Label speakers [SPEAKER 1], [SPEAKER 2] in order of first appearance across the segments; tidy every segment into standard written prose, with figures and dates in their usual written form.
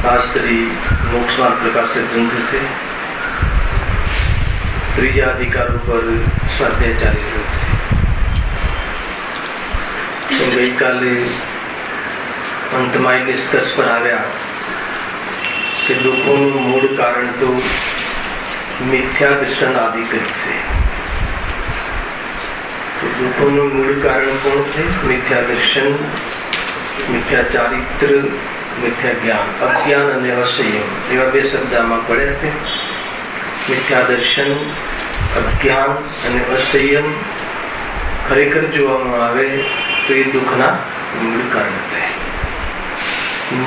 [SPEAKER 1] शास्त्री मोक्षमार्ग प्रकाशित ग्रंथ से ત્રીજા અધિકારો પર સ્વાધ્યાય ચાલી રહ્યો છે. ગઈકાલે અંતમાં નિષ્કર્ષ પર આવ્યા કે દુઃખોનું મૂળ કારણ તો મિથ્યા દર્શન આદિકરી છે. તો દુઃખોનું મૂળ કારણ કોણ છે? મિથ્યા દર્શન, મિથ્યા ચારિત્ર, મિથ્યા જ્ઞાન. અજ્ઞાન અને અસંયમ એવા બે શબ્દ આમાં પડ્યા છે. મિથ્યા દર્શન, અજ્ઞાન અને અસંયમ ખરેખર જોવામાં આવે તો એ દુઃખના મૂળ કારણ છે.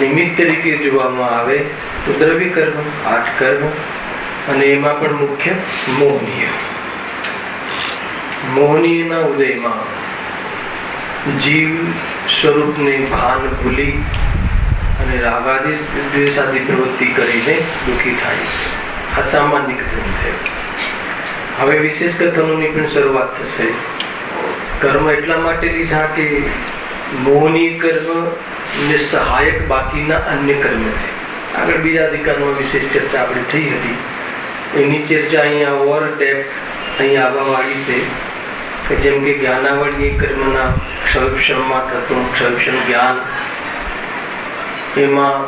[SPEAKER 1] નિમિત્ત તરીકે જોવામાં આવે તો દ્રવ્ય કર્મ, 8 કર્મ, અને એમાં પણ મુખ્ય મોહનીય. મોહનીયના ઉદયમાં જીવ સ્વરૂપને ભાન ભૂલી અને રાગાદી દ્વેષાદી પ્રવૃત્તિ કરીને દુઃખી થાય છે. આ સામાન્ય કથન છે. હવે વિશેષ કથનોની પણ શરૂઆત થશે. કર્મ એટલા માટે લીધા કે મોહનીય કર્મ ને સહાયક બાકીના અન્ય કર્મ છે. આગળ બીજા અધિકારમાં વિશેષ ચર્ચા આપણે થઈ હતી. એની ચર્ચા અહીંયા ઓવર ડેપ્થ અહીંયા આવવાવાળી છે કે જેમ કે જ્ઞાનાવળીય કર્મના ક્ષયક્ષમમાં થતું ક્ષયક્ષમ જ્ઞાન, એમાં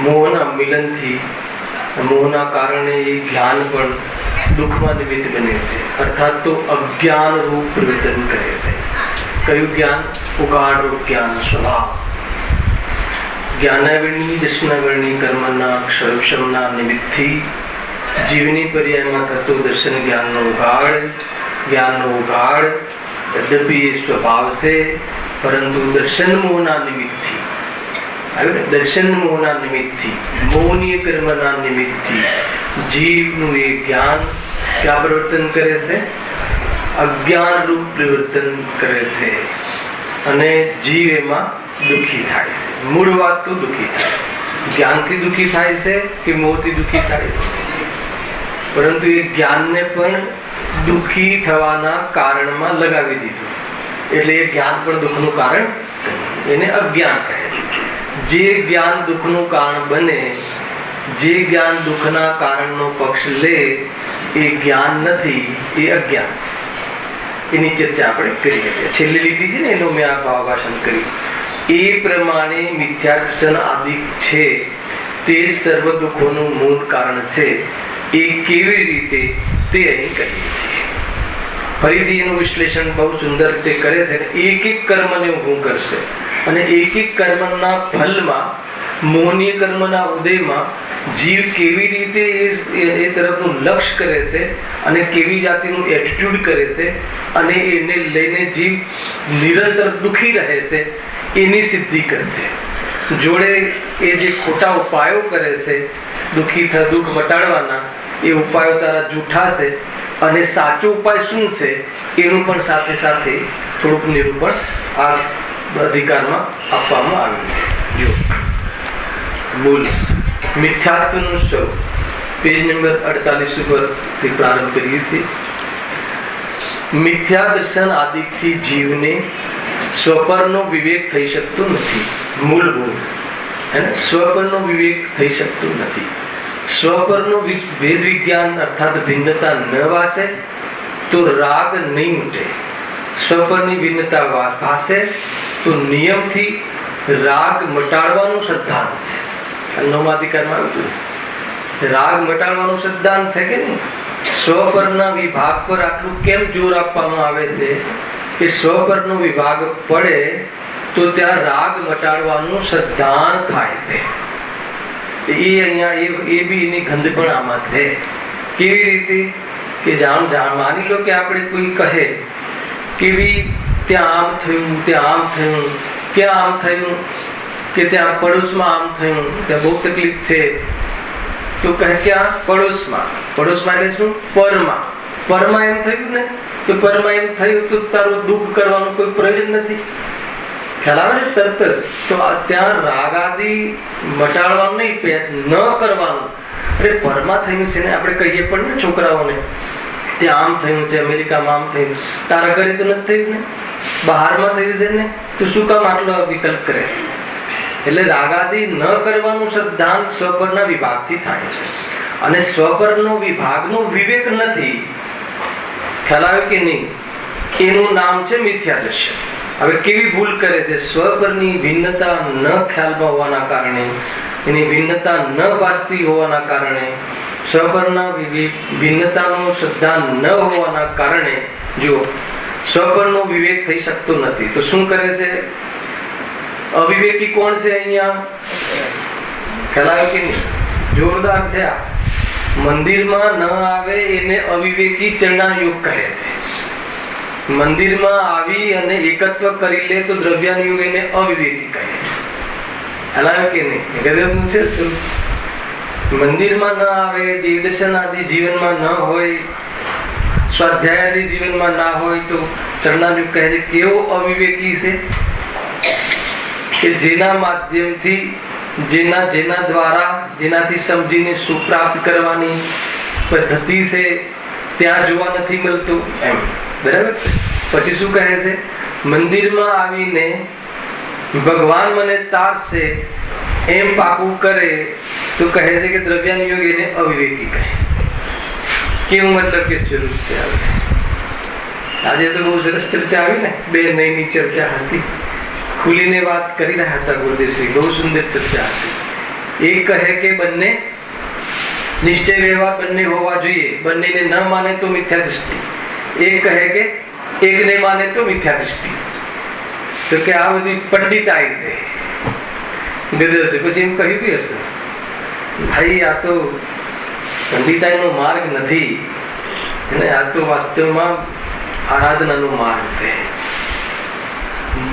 [SPEAKER 1] મોહના મિલનથી, મોહના કારણે એ જ્ઞાન પણ દુઃખમાં નિમિત્ત બને છે. અર્થાત તો અજ્ઞાન રૂપ પરિવર્તન કરે છે. કયું જ્ઞાન? ઉગાડ રૂપ જ્ઞાન, સ્વભાવ. જ્ઞાનાવરણી દર્શનાવરણી કર્મના ક્ષયક્ષમના નિમિત્તથી જીવની પર્યાયમાં થતું દર્શન જ્ઞાનનો ઉગાડ યદ્યપિ એ સ્વભાવ છે, પરંતુ દર્શન મોહના નિમિત્તથી, દર્શન મોહના નિમિત્તથી, મોહનીય કર્મના નિમિત્તથી જીવનું એ જ્ઞાન ક્યાં પરિવર્તન કરે છે? અજ્ઞાન રૂપ પરિવર્તન કરે છે અને જીવ એમાં દુઃખી થાય છે. મૂળ વાત તો દુઃખી થાય. જ્ઞાનથી દુઃખી થાય છે કે મોહથી દુઃખી થાય છે? પરંતુ એ જ્ઞાનને પણ દુઃખી થવાના કારણમાં લગાવી દીધું, એટલે એ જ્ઞાન પણ દુઃખનું કારણ, એને અજ્ઞાન કહે. જે જ્ઞાન દુઃખનું કારણ બને, જે જ્ઞાન દુઃખના કારણનો પક્ષ લે, એ જ્ઞાન નથી, એ અજ્ઞાન છે. એની ચર્ચા આપણે કરી હતી. છેલ્લી લીટી છે ને એનું મેં આ ભાવાભાષણ કર્યું. એ પ્રમાણે મિથ્યાદર્શન આદિ છે તે સર્વ દુઃખોનું મૂળ કારણ છે. એ કેવી રીતે તે અહીં કરીએ છીએ. ફરીથી એનું વિશ્લેષણ બહુ સુંદર રીતે કરે છે. એક એક કર્મને ઊભું કરશે અને એક એક કર્મના ફલમાં, મોહનીય કર્મના ઉદયમાં જીવ કેવી રીતે એ તરફનું લક્ષ્ય કરે છે અને કેવી જાતિનું એટીટ્યુડ કરે છે અને એને લઈને જીવ નિરંતર દુઃખી રહે છે, એની સિદ્ધિ કરશે. જોડે એ જે ખોટા ઉપાયો કરે છે દુઃખ મટાડવાના, એ ઉપાયો તારા જૂઠા છે અને સાચો ઉપાય શું છે એનું પણ સાથે સાથે થોડુંક નિરૂપણ આ અધિકારમાં આપવામાં આવ્યું છે. જો મૂળ મિથ્યાત્વનું સ્વરૂપ પેજ નંબર 48 ઉપરથી પ્રારંભ કરીએ છીએ. મિથ્યા દર્શન આદિથી જીવને સ્વપરનો વિવેક થઈ શકતો નથી. મૂળભૂત સ્વપરનો વિવેક થઈ શકતો નથી. સ્વપરનું ભેદ વિજ્ઞાન અર્થાત ભિન્નતા ન વાસે તો રાગ નહીં મૂટે. સ્વપરની ભિન્નતા ભાસે તો નિયમથી રાગ મટાડવાનું સિદ્ધાંત છે. નવમાધિકારમાં રાગ મટાડવાનું સિદ્ધાંત છે કે નહીં? સ્વપરના વિભાગ પર આટલું કેમ જોર આપવામાં આવે છે કે સ્વપરનો વિભાગ પડે તો ત્યાં રાગ મટાડવાનું શ્રદ્ધાન થાય છે. એ અહીંયા એ બી એની ગંધ પણ આમાં છે. કેવી રીતે કે માની લો કે આપણે કોઈ કહે કે ત્યાં આમ થયું, ત્યાં આમ થયું, ક્યાં આમ થયું, કે ત્યાં પડોશમાં આમ થયું, ત્યાં બહુ તકલીફ છે. તો કહે ક્યાં? પડોશમાં. પડોશમાં એટલે શું? પરમાં. પરમાં એમ થયું ને, તો પરમાં એમ થયું તો તારું દુઃખ કરવાનું કોઈ પ્રયોજન નથી. ખ્યાલ આવે ને? તરત જ તો ત્યાં રાગ આદિ મટાડવાનું નહીં, ન કરવાનું. અરે પરમાં થયું છે ને, આપણે કહીએ પણ ને છોકરાઓને, ત્યાં આમ થયું છે, અમેરિકામાં આમ થયું, તારા ઘરે તો નથી થયું ને, બહારમાં થયું છે ને, તો શું કામ આટલો વિકલ્પ કરે? એટલે રાગાદિ ન કરવાનું સિદ્ધાંત સ્વપરના વિભાગથી થાય છે. અને સ્વપરનો વિભાગનો વિવેક નથી. ખ્યાલ આવે કે નહીં? એનું નામ છે મિથ્યા દર્શન. હવે કેવી ભૂલ કરે છે? સ્વપરની ભિન્નતા ન ખ્યાલમાં હોવાના કારણે, એની ભિન્નતા ન વાસ્તી હોવાના કારણે, સ્વપરના ભિન્નતાનો સિદ્ધાંત ન હોવાના કારણે જો સ્વપરનો વિવેક થઈ શકતો નથી. તો શું કરે છે? અવિવેકી કોણ છે અહીંયા? ખ્યાલ આવે કે નહીં? જોરદાર છે આ. મંદિરમાં ન આવે એને અવિવેકી ચરણાયુગ કહે છે. મંદિરમાં આવી અને એકત્વ કરી લે તો દ્રવ્યાનુયોગ એને અવિવેકી કહે છે. ખ્યાલ આવે કે નહીં? ગજબનું છે. મંદિરમાં ન આવે, દેવદર્શન આદિ જીવનમાં ન હોય, સ્વાધ્યાય આદિ જીવનમાં ના હોય તો ચરણાયુગ કહે છે. કેવો અવિવેકી છે કે જેના માધ્યમથી, જેના દ્વારા, જેનાથી સમજીને સુપ્રાપ્ત કરવાની પદ્ધતિ છે ત્યાં જોવા નથી મળતું એમ. બરાબર. પછી શું કહે છે? મંદિરમાં આવીને ભગવાન મને તારશે એમ પાકું કરે તો કહે છે કે દ્રવ્યાનુયોગ એને અવિવેકી કહે. કેવું મતલબ કે સ્વરૂપ છે? આજે તો બહુ સરસ ચર્ચા આવી ને, બે નઈની ચર્ચા હતી, ખુલીને વાત કરી રહ્યા હતા ગુરુદેવશ્રી. બહુ સુંદર ચર્ચા હતી. એક કહે કે બંને નિશ્ચય વ્યવહાર બંને હોવા જોઈએ, બંનેને ન માને તો મિથ્યા દૃષ્ટિ. એક કહે કે એકને માને તો મિથ્યા દૃષ્ટિ. તો કે આ બધી પંડિતાઈ છે, ગદર છે. પછી એમ કહ્યું હતું, ભાઈ આ તો પંડિતાઈનો માર્ગ નથી, આ તો વાસ્તવમાં આરાધનાનો માર્ગ છે.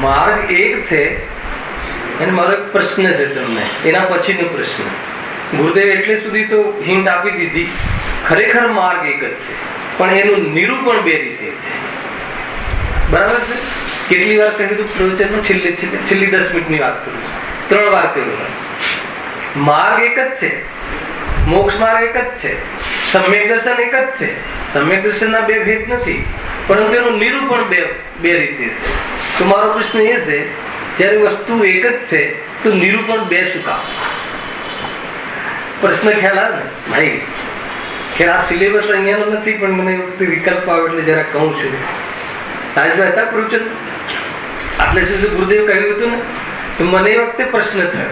[SPEAKER 1] માર્ગ એક છે. અને મારો એક પ્રશ્ન છે તમને, એના પછીનો પ્રશ્ન. ગુરુદેવ એટલે સુધી તો હિન્ટ આપી દીધી, ખરેખર માર્ગ એક જ છે, પણ એનું નિરૂપણ બે રીતે છે. બરાબર છે? કેટલી વાર કહ્યું હતું પ્રવચનમાં? છેલ્લી 10 મિનિટની વાત કરું છું. 3 વાર કહ્યું. માર્ગ એક જ છે, મોક્ષ માર્ગ એક જ છે, સમ્યક દર્શન એક જ છે. સમ્યક દર્શનના બે ભેદ નથી, પરંતુ એનું નિરૂપણ બે રીતે છે. તો મારો પ્રશ્ન એ છે, જયારે વસ્તુ એક જ છે તો નિરૂપણ બે શું કામ? પ્રશ્ન ખ્યાલ આવે ને ભાઈ? ખેર આ સિલેબસ અહીંયાનો નથી, પણ મને વખતે વિકલ્પ આવે એટલે જરા કહું છું. રાજભાઈ હતા પ્રવચન આટલે સુધી ગુરુદેવ કહ્યું હતું ને, તો મને એ વખતે પ્રશ્ન થયો.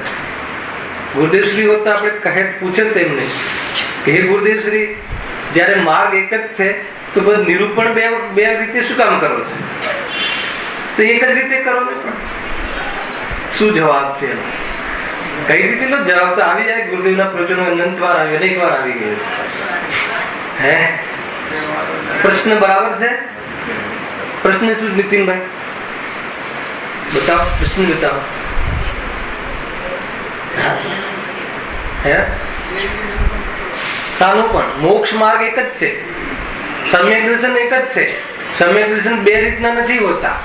[SPEAKER 1] ગુરુદેવ શ્રી વખતે આપણે કહે પૂછે તેમને કે હે ગુરુદેવ શ્રી, જયારે માર્ગ એક જ છે તો બધું નિરૂપણ બે રીતે શું કામ કરો છો? તો એક જ રીતે કરો ને. શું જવાબ છે? કઈ રીતે નો જવાબ તો આવી જાય. ગુરુદેવના પ્રવચનો અનંત વાર આવી, અનેક વાર આવી ગયો. હે પ્રશ્ન બરાબર છે? પ્રશ્ન શું નીતિનભાઈ? બતાવો પ્રશ્ન, બતાવો. હે સાનું પણ મોક્ષ માર્ગ એક જ છે, સમ્યક દર્શન એક જ છે. સમ્યક દર્શન બે રીતના નથી હોતા.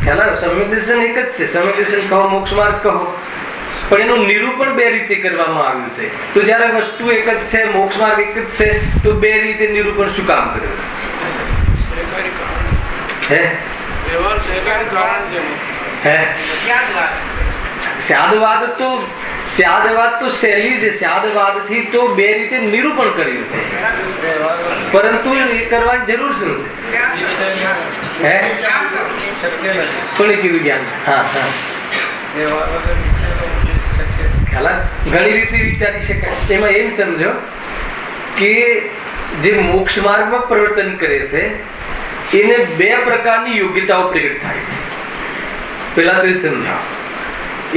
[SPEAKER 1] ખ્યાલ આવે? સમ્યક દર્શન એક જ છે. સમ્યક દર્શન કહો, મોક્ષ માર્ગ કહો, પણ એનું નિરૂપણ બે રીતે કરવામાં આવ્યું છે. તો જયારે વસ્તુ એક જ છે, મોક્ષ માર્ગ એક જ છે, તો બે રીતે નિરૂપણ શું કામ કર્યું? હે સ્યાદવાદ તો શૈલી છે. સ્યાદવાદ થી તો બે રીતે નિરૂપણ કર્યું છે, પરંતુ એ કરવાની જરૂર શું છે? કોને કીધું જ્ઞાન? ઘણી રીતે વિચારી શકાય. એમાં એમ સમજો કે જે મોક્ષ માર્ગમાં પ્રવર્તન કરે છે એને બે પ્રકારની યોગ્યતાઓ પ્રગટ થાય છે. પેલા તો એ સમજાવો.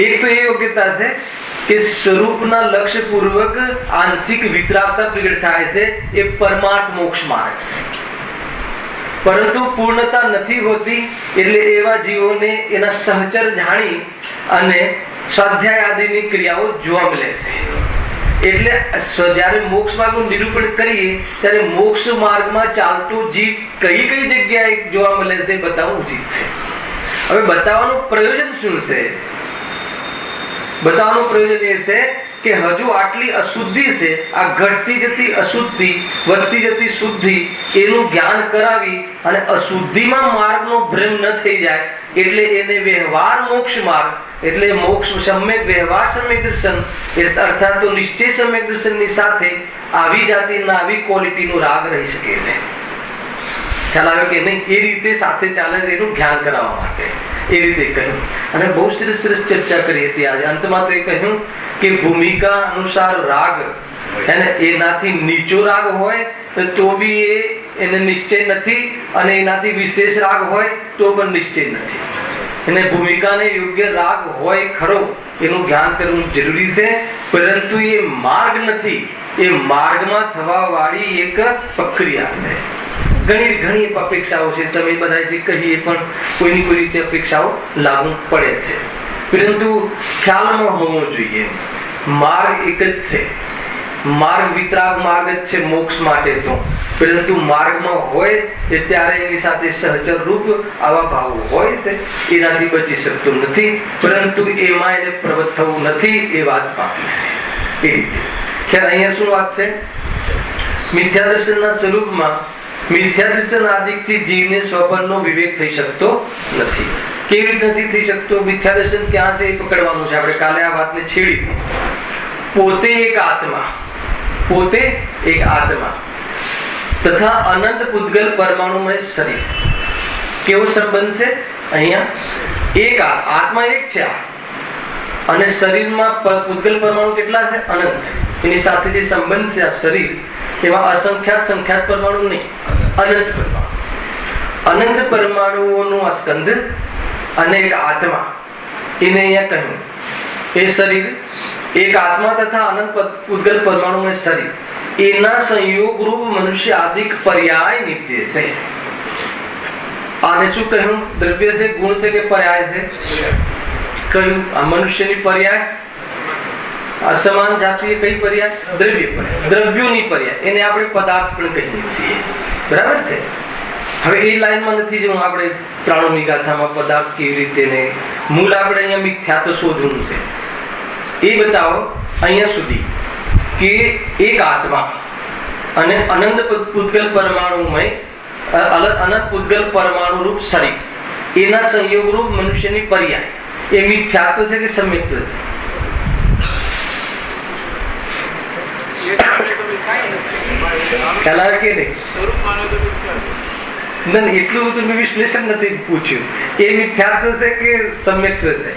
[SPEAKER 1] એક તો એ યોગ્યતા છે કે સ્વરૂપના લક્ષ્ય પૂર્વક આંશિક વિતરાગતા પ્રગટ થાય છે, એ પરમાર્થ મોક્ષ માર્ગ છે. પરંતુ પૂર્ણતા નથી હોતી, એટલે એવા જીવોને એના સહચર જાણી અને સ્વાધ્યાય આદિની ક્રિયાઓ જોવા મળે છે. એટલે જ્યારે મોક્ષ માર્ગનું નિરૂપણ કરીએ ત્યારે મોક્ષ માર્ગમાં ચાલતો જીવ કઈ કઈ જગ્યાએ જોવા મળે છે બતાવવું ઉચિત છે. હવે બતાવવાનું પ્રયોજન શું છે? બતાવવાનું પ્રયોજન એ છે કે હજુ આટલી અશુદ્ધિ છે, આ ઘટતી જતી અશુદ્ધિ વધતી જતી શુદ્ધિ, એનું જ્ઞાન કરાવી અને અશુદ્ધિમાં માર્ગનો ભ્રમ ન થઈ જાય, એટલે એને વ્યવહાર મોક્ષ માર્ગ એટલે મોક્ષ સમ્યક વ્યવહાર સમ્યક દર્શન અર્થાત તો નિશ્ચય સમ્યક દર્શનની સાથે આવી જાતિના આવી ક્વોલિટીનો રાગ રહી શકે છે. ખ્યાલ આવ્યો કે નહીં? એ રીતે સાથે ચાલે છે, એનું જ્ઞાન કરાવવા માટે એ રીતે કહ્યું. અને બહુ સરસ સરસ ચર્ચા કરી હતી આજે. અંતમાં તો એ કહ્યું કે ભૂમિકા અનુસાર રાગ એને એનાથી નીચો રાગ હોય તો બી એને નિશ્ચય નથી, અને એનાથી વિશેષ રાગ હોય તો પણ નિશ્ચય નથી. એને ભૂમિકાને યોગ્ય રાગ હોય ખરો, એનું જ્ઞાન કરવું જરૂરી છે, પરંતુ એ માર્ગ નથી, એ માર્ગમાં થવા વાળી એક પ્રક્રિયા છે. ઘણી ઘણી અપેક્ષાઓ છે, તમે બધા જે કહીએ પણ કોઈની કોઈ રીતે અપેક્ષાઓ લાગુ પડે છે, પરંતુ ખ્યાલમાં હોવો જોઈએ માર્ગ એક જ છે. માર્ગ વિતરાગ માર્ગ જ છે મોક્ષ માટે તો, પરંતુ માર્ગમાં હોય ત્યારે એની સાથે સહચર રૂપ આવા ભાવો હોય છે, એનાથી બચી શકતો નથી, પરંતુ એમાં એને પ્રવૃત્ત થવું નથી, એ વાત બાકી છે. એ રીતે ખેર અહીંયા શું વાત છે? મિથ્યા દર્શનના સ્વરૂપમાં મિથ્યા દર્શન આદિકથી જીવને સ્વપનનો વિવેક થઈ શકતો નથી. કેવી રીતે નથી થઈ શકતો? મિથ્યા દર્શન ક્યાં છે એ પકડવાનું છે. આપણે કાલે આ વાતને છેડી હતી. પોતે એક આત્મા તથા અનંત પૂતગલ પરમાણુમય શરીર. કેવો સંબંધ છે અહીંયા? એક આત્મા એક છે, અને શરીરમાં પૂતગલ પરમાણુ કેટલા છે? અનંત. એની સાથે જે સંબંધ છે આ શરીર, એમાં અસંખ્યાત સંખ્યાત પરમાણુ નહીં, અનંત પરમાણુ. અનંત પરમાણુઓનું આ સ્કંદ અને એક આત્મા, એને અહીંયા કહ્યું એ શરીર એક આત્મા તથા અનંત પૂતગલ પરમાણુમય શરીર, એના સંયોગ રૂપ મનુષ્ય આદિક પર્યાય નિત્ય છે. આને શું કહ્યું? દ્રવ્ય છે, ગુણ છે કે પર્યાય છે? કહ્યું આ મનુષ્યની પર્યાય. અસમાન જાતિએ કઈ પર્યાય? દ્રવ્ય પર્યાય, દ્રવ્યોની પર્યાય. એને આપણે પદાર્થ પણ કહીએ છીએ, બરાબર છે? હવે એ લાઈનમાં નથી જવું આપણે ત્રાણુની ગાથામાં પદાર્થ કેવી રીતે ને મૂળ આપણે અહીંયા મિથ્યા તો શોધવું છે. એ બતાવો અહીંયા સુધી કે એક આત્મા અને અનંત પૂતગલ પરમાણુમય અનંત પૂતગલ પરમાણુ રૂપ શરીર, એના સંયોગ રૂપ મનુષ્યની પર્યાય, એ મિથ્યાત્વ છે કે સમ્યક્ત્વ છે? ખ્યાલ આવે કે નહીં? એટલું બધું મેં વિશ્લેષણ નથી પૂછ્યું. એ મિથ્યાત્વ છે કે સમ્યક્ત્વ છે?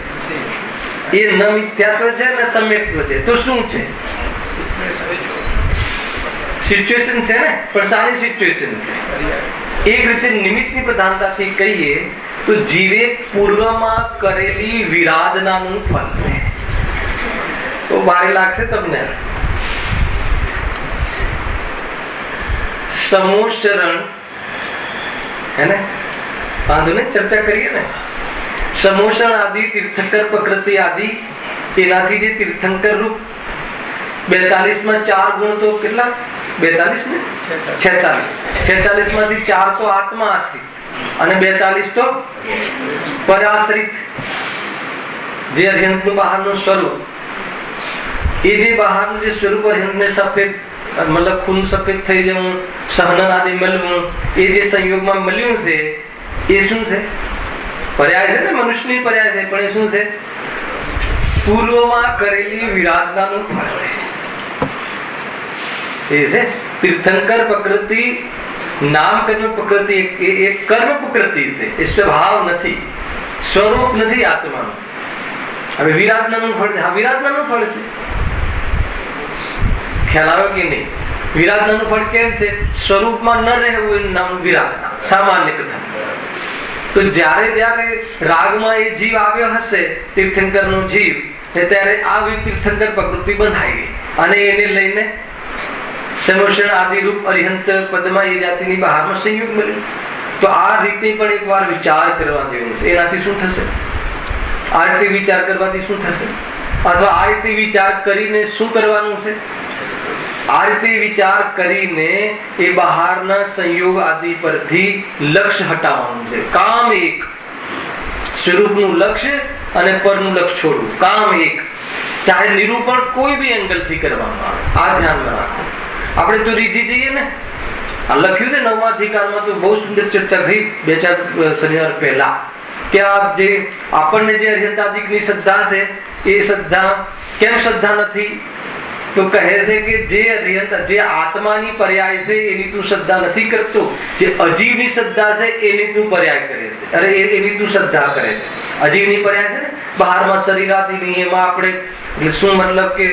[SPEAKER 1] એ ન મિથ્યાત્વ છે ને સમ્યક્ત્વ છે, તો શું છે? સિચ્યુએશન છે ને, પણ સારી સિચ્યુએશન છે. એક રીતે નિમિત્તની પ્રધાનતાથી કહીએ તો જીવે પૂર્વમાં કરેલી વિરાધનાનું ફળ છે. તો ભારે લાગશે તમને. સમોશરણ है ना, वांधो नहीं, चर्चा करिए ने. समोषण आदि तीर्थंकर प्रकृति आदि एनाथी जे तीर्थंकर रूप 42 में 4 गुण तो કેટલા? 42 में 46 માંથી 4 તો આત્મા આશ્રિત અને 42 તો પરાશ્રિત. જે અર્હંતનું બહારનું સ્વરૂપ, એ જે બહારનું જે સ્વરૂપ અર્હંતને સફેદ મતલબ ખૂન સફેદ થઈ જવું, સહનન આદિ મળવું, એ જે સંયોગમાં મળ્યું છે એ શું છે? પર્યાય છે ને, મનુષ્યની પર્યાય છે, પણ એ શું છે? પૂર્વમાં કરેલી વિરાધનાનું ફળ છે. એ છે તીર્થંકર પ્રકૃતિ. નામ કર્મ પ્રકૃતિ એ કર્મ પ્રકૃતિ છે, એ સ્વભાવ નથી, સ્વરૂપ નથી આત્માનું. હવે વિરાધનાનું ફળ છે. હા, વિરાધનાનું ફળ છે. ખ્યાલ આવે કે નહીં? વિરાધનાનું ફળ કેમ છે? સ્વરૂપમાં ન રહેવું એનું નામ વિરાધના, સામાન્ય કથા. તો જ્યારે જ્યારે રાગમાં એ જીવ આવ્યો હશે, તીર્થંકરનો જીવ, ત્યારે આ તીર્થંકર પ્રકૃતિ બંધાઈ ગઈ અને એને લઈને સમોષણ આદિ રૂપ અરિહંત પદમાં એ જાતિની બહારમાં સંયોગ મળ્યો. તો આ રીતે પણ એકવાર વિચાર કરવા જેવું છે. એનાથી શું થશે? આ રીતે વિચાર કરવાથી શું થશે? અથવા આ રીતે વિચાર કરીને શું કરવાનું છે? આ રીતે વિચાર કરીને એ બહારના સંયોગ આદિ પરથી લક્ષ્ય હટાવવાનું છે. કામ એક, સ્વરૂપનું લક્ષ્ય અને પરનું લક્ષ્ય છોડવું. કામ એક, ચાહે નિરૂપણ કોઈ બી એંગલથી કરવામાં આવે. આ ધ્યાનમાં રાખો. આપણે તો રીઝી જઈએ ને, આ લખ્યું છે 9મા અધિકારમાં, તો બહુ સુંદર ચર્ચા થઈ 2-4 શનિવાર પહેલા, કે આ જે આપણને જે અર્હંતાદિકની શ્રદ્ધા છે, એ શ્રદ્ધા કેમ શ્રદ્ધા નથી? તો કહે છે કે જે આત્માની પર્યાય છે એની તું શ્રદ્ધા નથી કરતો, જે અજીવની શ્રદ્ધા છે એની તું પર્યાય કરે છે. અરે એની તું શ્રદ્ધા કરે છે. અજીવની પર્યાય છે ને, બહારમાં શરીર આદિની, એમાં આપણે શું મતલબ કે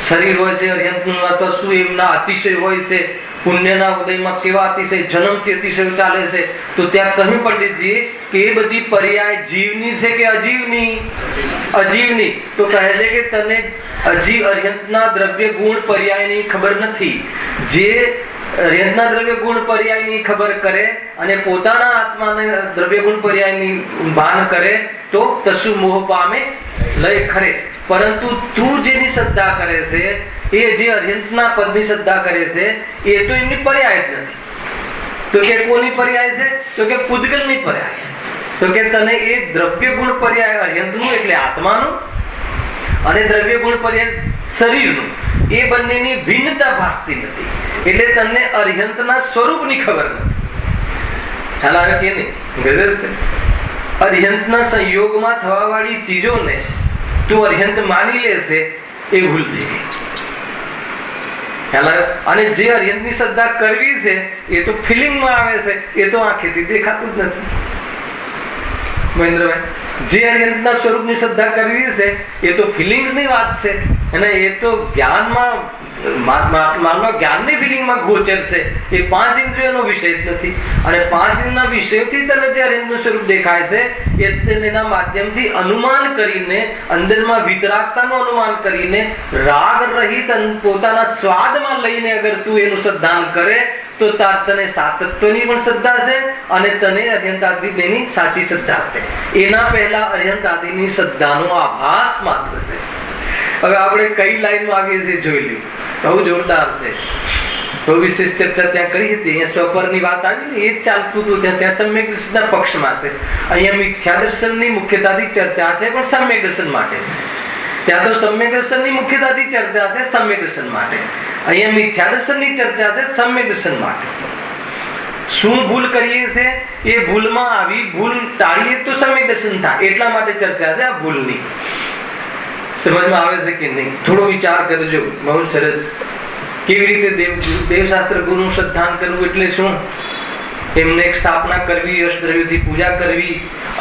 [SPEAKER 1] શરીર હોય છે અર્હંતનું, અથવા શું એમના અતિશય હોય છે, પુણ્યના ઉદયમાં કેવા અતિશય, જન્મથી અતિશય ચાલે છે. તો ત્યાં કહ્યું પંડિતજીએ કે એ બધી પર્યાય જીવની છે કે અજીવની? અજીવની. તો કહે છે કે તને અજીવ અર્હંતના દ્રવ્ય ગુણ પર્યાયની ખબર નથી. જે અર્હંતના દ્રવ્ય ગુણ પર્યાયની ખબર કરે અને પોતાના આત્માને દ્રવ્ય ગુણ પર્યાયની ભાન કરે તો તસુ મોહ પામે લય ખરે. પરંતુ તું જેની શ્રદ્ધા કરે છે, એ જે અર્હંતના પદની શ્રદ્ધા કરે છે, એ તો એમની પર્યાય જ નથી. તો કે કોની પર્યાય છે? તો કે પૂદગલની પર્યાય. તો કે તને એ દ્રવ્ય ગુણ પર્યાય અર્હંતનું એટલે આત્માનું અને દ્રવ્ય ગુણ પર્યાય શરીરનું, એ બંનેની ભિન્નતા ભાસતી નથી. એટલે તને અર્હંતના સ્વરૂપની ખબર નથી. ખ્યાલ આવે કે નહીં? ગજબ છે. અર્હંતના સંયોગમાં થવા વાળી ચીજોને તું અર્હંત માની લેશે, એ ભૂલ થઈ ગઈ. અને જે અર્હંતની શ્રદ્ધા કરવી છે એ તો ફિલિંગમાં આવે છે, એ તો આંખેથી દેખાતું જ નથી. મહેન્દ્રભાઈ, જે અર્હંતના સ્વરૂપની શ્રદ્ધા કરવી છે એ તો ફિલિંગ્સની વાત છે, અને એ તો જ્ઞાનમાં જ્ઞાનની ફિલિંગમાં ગોચર છે. એ 5 ઇન્દ્રિયોનો વિષય જ નથી. અને 5 ઇન્દ્રિયોના વિષયથી તને જે અર્હંતનું સ્વરૂપ દેખાય છે, એ એના માધ્યમથી અનુમાન કરીને, અંદરમાં વિતરાગતાનું અનુમાન કરીને, રાગ રહિત પોતાના સ્વાદમાં લઈને અગર તું એનું શ્રદ્ધાન કરે તો તને સાતત્વની પણ શ્રદ્ધા છે અને તને અર્હંતાદિની સાચી શ્રદ્ધા છે. એના પહેલા અર્હંતાદિની શ્રદ્ધાનો આભાસ માત્ર છે. હવે આપણે કઈ લાઈનમાં આવીએ છીએ જોઈ લઈએ. બહુ જોરદાર છે. બહુ વિશેષ ચર્ચા ત્યાં કરી હતી. અહીંયા સ્વપરની વાત આવી ને, એ જ ચાલતું હતું. ત્યાં સમ્યક દર્શનના પક્ષમાં છે. અહીંયા મિથ્યા દર્શનની મુખ્યતાથી ચર્ચા છે, પણ સમ્યક દર્શન માટે. ત્યાં તો સમ્યક દર્શનની મુખ્યતાથી ચર્ચા છે સમ્યક દર્શન માટે. અહીંયા મિથ્યા દર્શનની ચર્ચા છે સમ્યક દર્શન માટે. શું ભૂલ કરીએ છે, એ ભૂલમાં આવી ભૂલ ટાળીએ તો સમ્યક દર્શન થાય, એટલા માટે ચર્ચા છે આ ભૂલની. સમજમાં આવે છે કે નહીં? થોડો વિચાર કરજો. બહુ સરસ. કેવી રીતે દેવશાસ્ત્ર ગુરુનું શ્રદ્ધાન કરવું એટલે શું? એમને એક સ્થાપના કરવી, અષ્ટદ્રવ્યોથી પૂજા કરવી.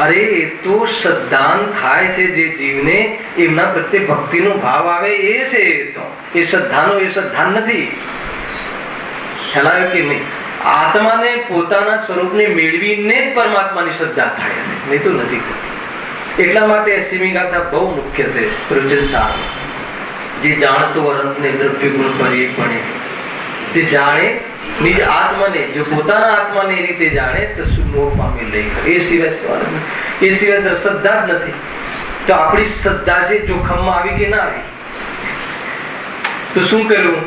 [SPEAKER 1] અરે એ તો શ્રદ્ધાન થાય છે જે જીવને, એમના પ્રત્યે ભક્તિનો ભાવ આવે, એ છે. તો એ શ્રદ્ધાનો એ શ્રદ્ધાન નથી. ખ્યાલ આવ્યો કે નહીં? આત્માને પોતાના સ્વરૂપને મેળવીને જ પરમાત્માની શ્રદ્ધા થાય, નહીં તો નથી. એટલા માટે 80મી ગાથા બહુ મુખ્ય છે. પ્રવચન સારું. જે જાણતો અનંતને દ્રવ્ય ગુણ પરિપણે, જે જાણે નિજ આત્માને, જો પોતાના આત્માને એ રીતે જાણે તો મોહ પામે લઈ કરે. એ સિવાય શ્રદ્ધા જ નથી. તો આપણી શ્રદ્ધા છે જોખમમાં આવી કે ના આવી? તો શું કરવું?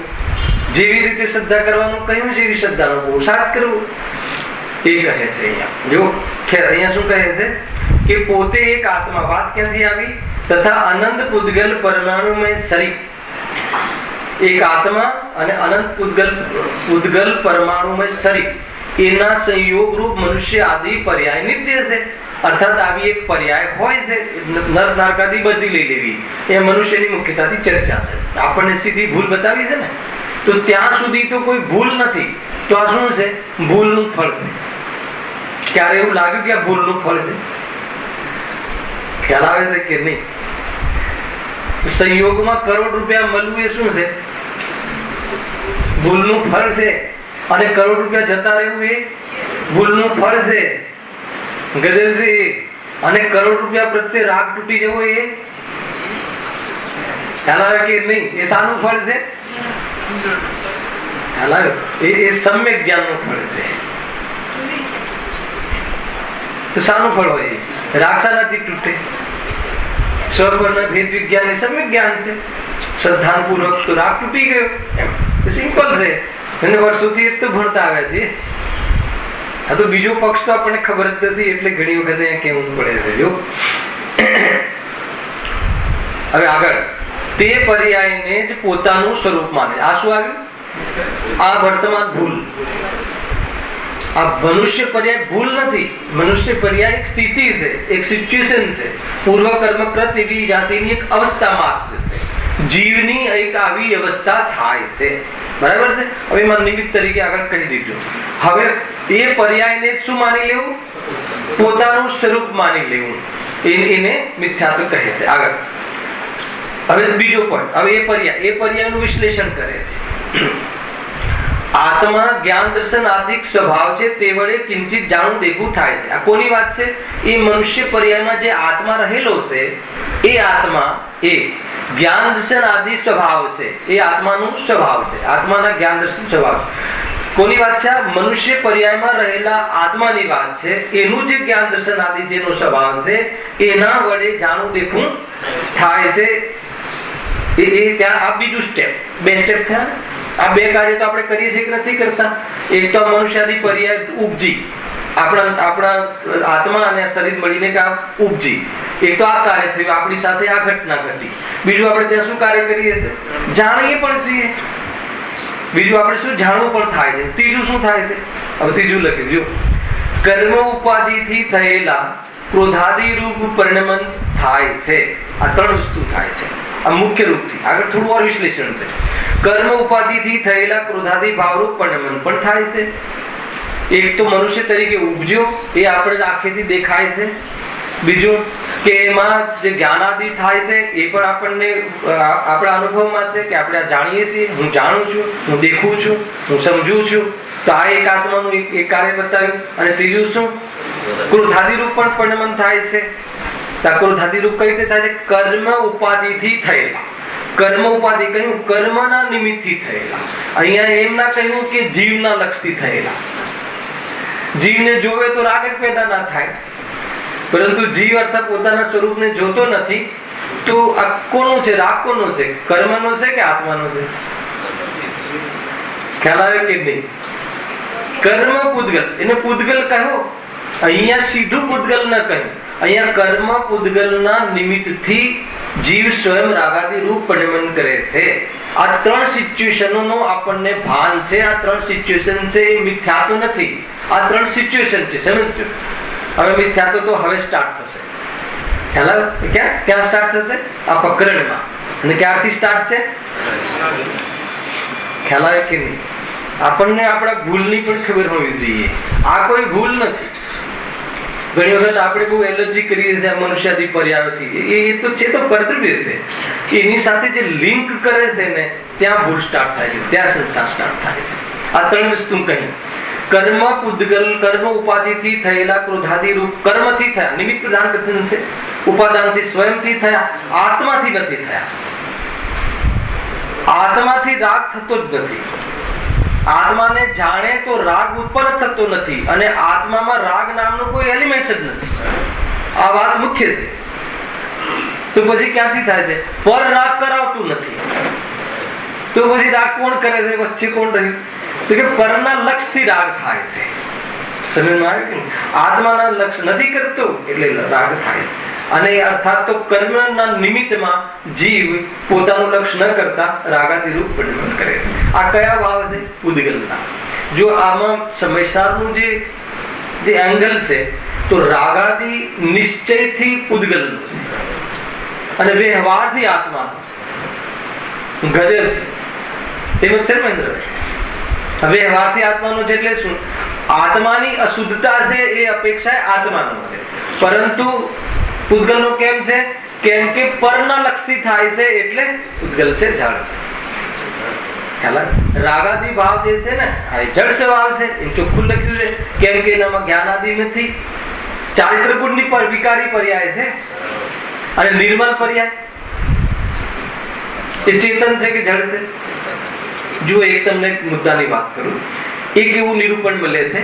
[SPEAKER 1] જેવી રીતે શ્રદ્ધા કરવાનું કહ્યું છે, એવી શ્રદ્ધાનો પુરુષાર્થ કરવો. એ કહે છે અહીંયા. જો ખેર અહીંયા શું કહે છે કે પોતે એક આત્મા. વાત ક્યાંથી આવી? તથા અનંત પૂદગલ પરમાણુમય શરીર. એક આત્મા અને અનંત પૂદગલ પરમાણુમય શરીર, એના સંયોગ રૂપ મનુષ્ય આદિ પર્યાય નિત્ય છે. અર્થાત આવી એક પર્યાય હોય છે. નર નારકાદી બધી લઈ લેવી, એ મનુષ્યની મુખ્યતાથી ચર્ચા છે. આપણને સીધી ભૂલ બતાવી છે ને, તો ત્યાં સુધી તો કોઈ ભૂલ નથી. તો આ શું છે? ભૂલનું ફળ છે. ક્યારે એવું લાગ્યું કે આ ભૂલનું ફળ છે? ખ્યાલ આવે છે કે નહીં? સંયોગમાં કરોડ રૂપિયા મળવું એ શું છે? ભૂલનું ફળ છે. અને કરોડ રૂપિયા જતા રહેવું એ ભૂલનું ફળ છે. ગજેન્દ્રજી, અને કરોડ રૂપિયા પ્રત્યે રાગ તૂટી જવો એ ખ્યાલ આવે કે નહીં? એ શાનું ફળ છે? ખ્યાલ આવે? એ સમ્યક જ્ઞાન નું ફળ છે. તો શાનું ફળ હોય? રાગ શાનાથી તૂટે? સ્વર્ણ ભેદ વિજ્ઞાન એ સમ્યક જ્ઞાન છે. શ્રદ્ધાન પૂર્વક તો રાગ તૂટી ગયો. સિમ્પલ છે. એને વર્ષોથી એ તો ભણતા આવ્યા છે. આ તો બીજો પક્ષ તો આપણને ખબર જ નથી, એટલે ઘણી વખત અહીંયા કેવું પડે છે. જો હવે આગળ, તે પર્યાયને જ પોતાનું સ્વરૂપ માને. આ શું આવ્યું? આ વર્તમાન ભૂલ. આ મનુષ્ય પર્યાય ભૂલ નથી. મનુષ્ય પર્યાય એક સ્થિતિ છે, એક સિચ્યુએશન છે. પૂર્વ કર્મકૃત એવી જાતિની એક અવસ્થા માત્ર છે. જીવની એક આવી અવસ્થા થાય છે. બરાબર છે? હવે એમાં નિમિત્ત તરીકે આગળ કહી દીધું. હવે એ પર્યાયને શું માની લેવું? પોતાનું સ્વરૂપ માની લેવું. એને મિથ્યાત્વ કહે છે. આગળ હવે બીજો પોઈન્ટ. હવે એ પર્યાયનું વિશ્લેષણ કરે છે. આત્મા જ્ઞાન દર્શન આદિક સ્વભાવ છે, તે વડે કિંચિત જાણું દેખું થાય છે. આ કોની વાત છે? એ મનુષ્ય પર્યાયમાં જે આત્મા રહેલો છે, એ આત્મા એ જ્ઞાન દર્શન આદિ સ્વભાવ છે. એ આત્માનું સ્વભાવ છે. આત્માના જ્ઞાન દર્શન સ્વભાવ. કોની વાત છે? મનુષ્ય પર્યાયમાં રહેલા આત્માની વાત છે. એનું જે જ્ઞાન દર્શન આદિ જેનો સ્વભાવ છે, એના વડે જાણું દેખું થાય છે. એ ત્યાં આ બીજું સ્ટેપ. બે સ્ટેપ થયા. આ બે કાર્ય તો આપણે કરીએ છીએ કે નથી કરતા? એક તો મનુષ્યાદી પર્યાય ઉપજી, આપણા આત્મા અને શરીર મળીને કામ ઉપજી. એક તો આ કાર્ય થયું, આપણી સાથે આ ઘટના ઘટી. બીજું આપણે ત્યાં શું કાર્ય કરીએ છીએ? જાણીએ પણ છીએ. બીજું આપણે શું જાણવું પણ થાય છે. ત્રીજું શું થાય છે? હવે ત્રીજું લખી દો. કર્મ ઉપાધિથી થયેલા ક્રોધાદી રૂપ પરિણમન થાય છે. આ ત્રણ વસ્તુ થાય છે આ મુખ્ય રૂપથી. આગળ થોડું ઓર વિશ્લેષણ છે. કર્મ ઉપાધિથી થયેલા ક્રોધાદી ભાવરૂપ પરિણમન પણ થાય છે. એક તો મનુષ્ય તરીકે ઉપજ્યો, એ આપણે આંખેથી દેખાય છે. બીજું કે એમાં જે જ્ઞાનાદિ થાય છે, એ પણ આપણને આપણા અનુભવમાં છે કે આપણે જાણીએ છીએ. હું જાણું છું, હું દેખું છું, હું સમજું છું. તો આ એક આત્માનું એક કાર્ય બતાવ્યું. અને ત્રીજું શું? ક્રોધાદિ રૂપ પણ પરિણમન થાય છે. ક્રોધાદિ રૂપ કઈ રીતે થાય છે? કર્મ ઉપાધિથી થયેલા. કર્મ ઉપાધિ કહ્યું, કર્મના નિમિત્તથી થયેલા. અહીંયા એમ ના કહ્યું કે જીવના લક્ષથી થયેલા. જીવને જોવે તો રાગ જ પેદા ના થાય, પરંતુ જીવ અર્થાત પોતાના સ્વરૂપને જોતો નથી. તો આ કોનો છે? રાગ કોનો છે? કર્મનો છે કે આત્માનો છે? ખ્યાલ આવે કે નહીં? કર્મ પૂદગલ, એને પૂદગલ કહ્યો. અહીંયા સીધું પૂદગલ ન કહ્યું. અહીંયા કર્મ પૂદગલના નિમિત્તથી જીવ સ્વયં રાગાદી રૂપ પરિણમન કરે છે. આ ત્રણ સિચ્યુએશનોનો આપણને ભાન છે. આ ત્રણ સિચ્યુએશન છે, એ મિથ્યાત્વ નથી. આ ત્રણ સિચ્યુએશન છે. સમજજો. હવે મિથ્યાત્વ તો હવે સ્ટાર્ટ થશે. ખ્યાલ આવે? ક્યાં સ્ટાર્ટ થશે? આ પ્રકરણમાં. અને ક્યારથી સ્ટાર્ટ છે? ખ્યાલ આવે કે નહીં? આપણને આપણા ભૂલની પણ ખબર હોવી જોઈએ. આ કોઈ ભૂલ નથી. ઘણી વખત આપણે બહુ એલર્જી કરીએ છીએ મનુષ્યાદી પર્યાયોથી. એ તો છે તો કર્તવ્ય છે. એની સાથે જે લિંક કરે છે ને, ત્યાં ભૂલ સ્ટાર્ટ થાય છે, ત્યાં સંસાર સ્ટાર્ટ થાય છે. આ ત્રણ વસ્તુ કહી. કર્મ પૂદગલ, કર્મ ઉપાધિથી થયેલા ક્રોધાદી રૂપ. કર્મથી થયા, નિમિત્ત પ્રધાન કથન છે. ઉપાદાનથી સ્વયંથી થયા, આત્માથી નથી થયા. આત્માથી રાગ થતો જ નથી. આત્માને જાણે તો રાગ ઉત્પન્ન થતો નથી. અને આત્મામાં રાગ નામનો કોઈ એલિમેન્ટ જ નથી. આ વાત મુખ્ય છે. તો પછી ક્યાંથી થાય છે? પર રાગ કરાવતું નથી. તો પછી રાગ કોણ કરે છે? વચ્ચે કોણ રહ્યું? તો કે પરના લક્ષથી રાગ થાય છે. સમજમાં આવે કે આત્માના લક્ષ નથી કરતો એટલે રાગ થાય છે. અને અર્થાત તો કર્મના નિમિત્તમાં જીવ પોતાનું લક્ષ ન કરતા રાગાદી રૂપ પરિણમન કરે. આ કયા ભાવ છે? પૂદગલના. જો આમાં સમયસારનું જે એંગલ છે, તો રાગાદી નિશ્ચયથી પૂદગલનું છે અને વ્યવહારથી આત્માનું ગજેલ છે. તેમજ છે મહેન્દ્ર, વ્યવહારથી આત્માનું છે. એટલે શું? આત્માની અશુદ્ધતા છે એ અપેક્ષા આત્માનું છે. પરંતુ પૂદગલનો કેમ છે? કેમ કે પરના લક્ષથી થાય છે એટલે પૂદગલ છે, જળ છે. રાગાદી ભાવ જે છે ને, આ જળ સ્વભાવ છે. એ ચોખ્ખું લખ્યું છે. કેમ કે એનામાં જ્ઞાન આદિ નથી. ચારિત્ર ગુણની પર વિકારી પર્યાય છે અને નિર્મલ પર્યાય એ ચેતન છે કે જડ છે? જો એક તમને એક મુદ્દાની વાત કરું, એક એવું નિરૂપણ મળે છે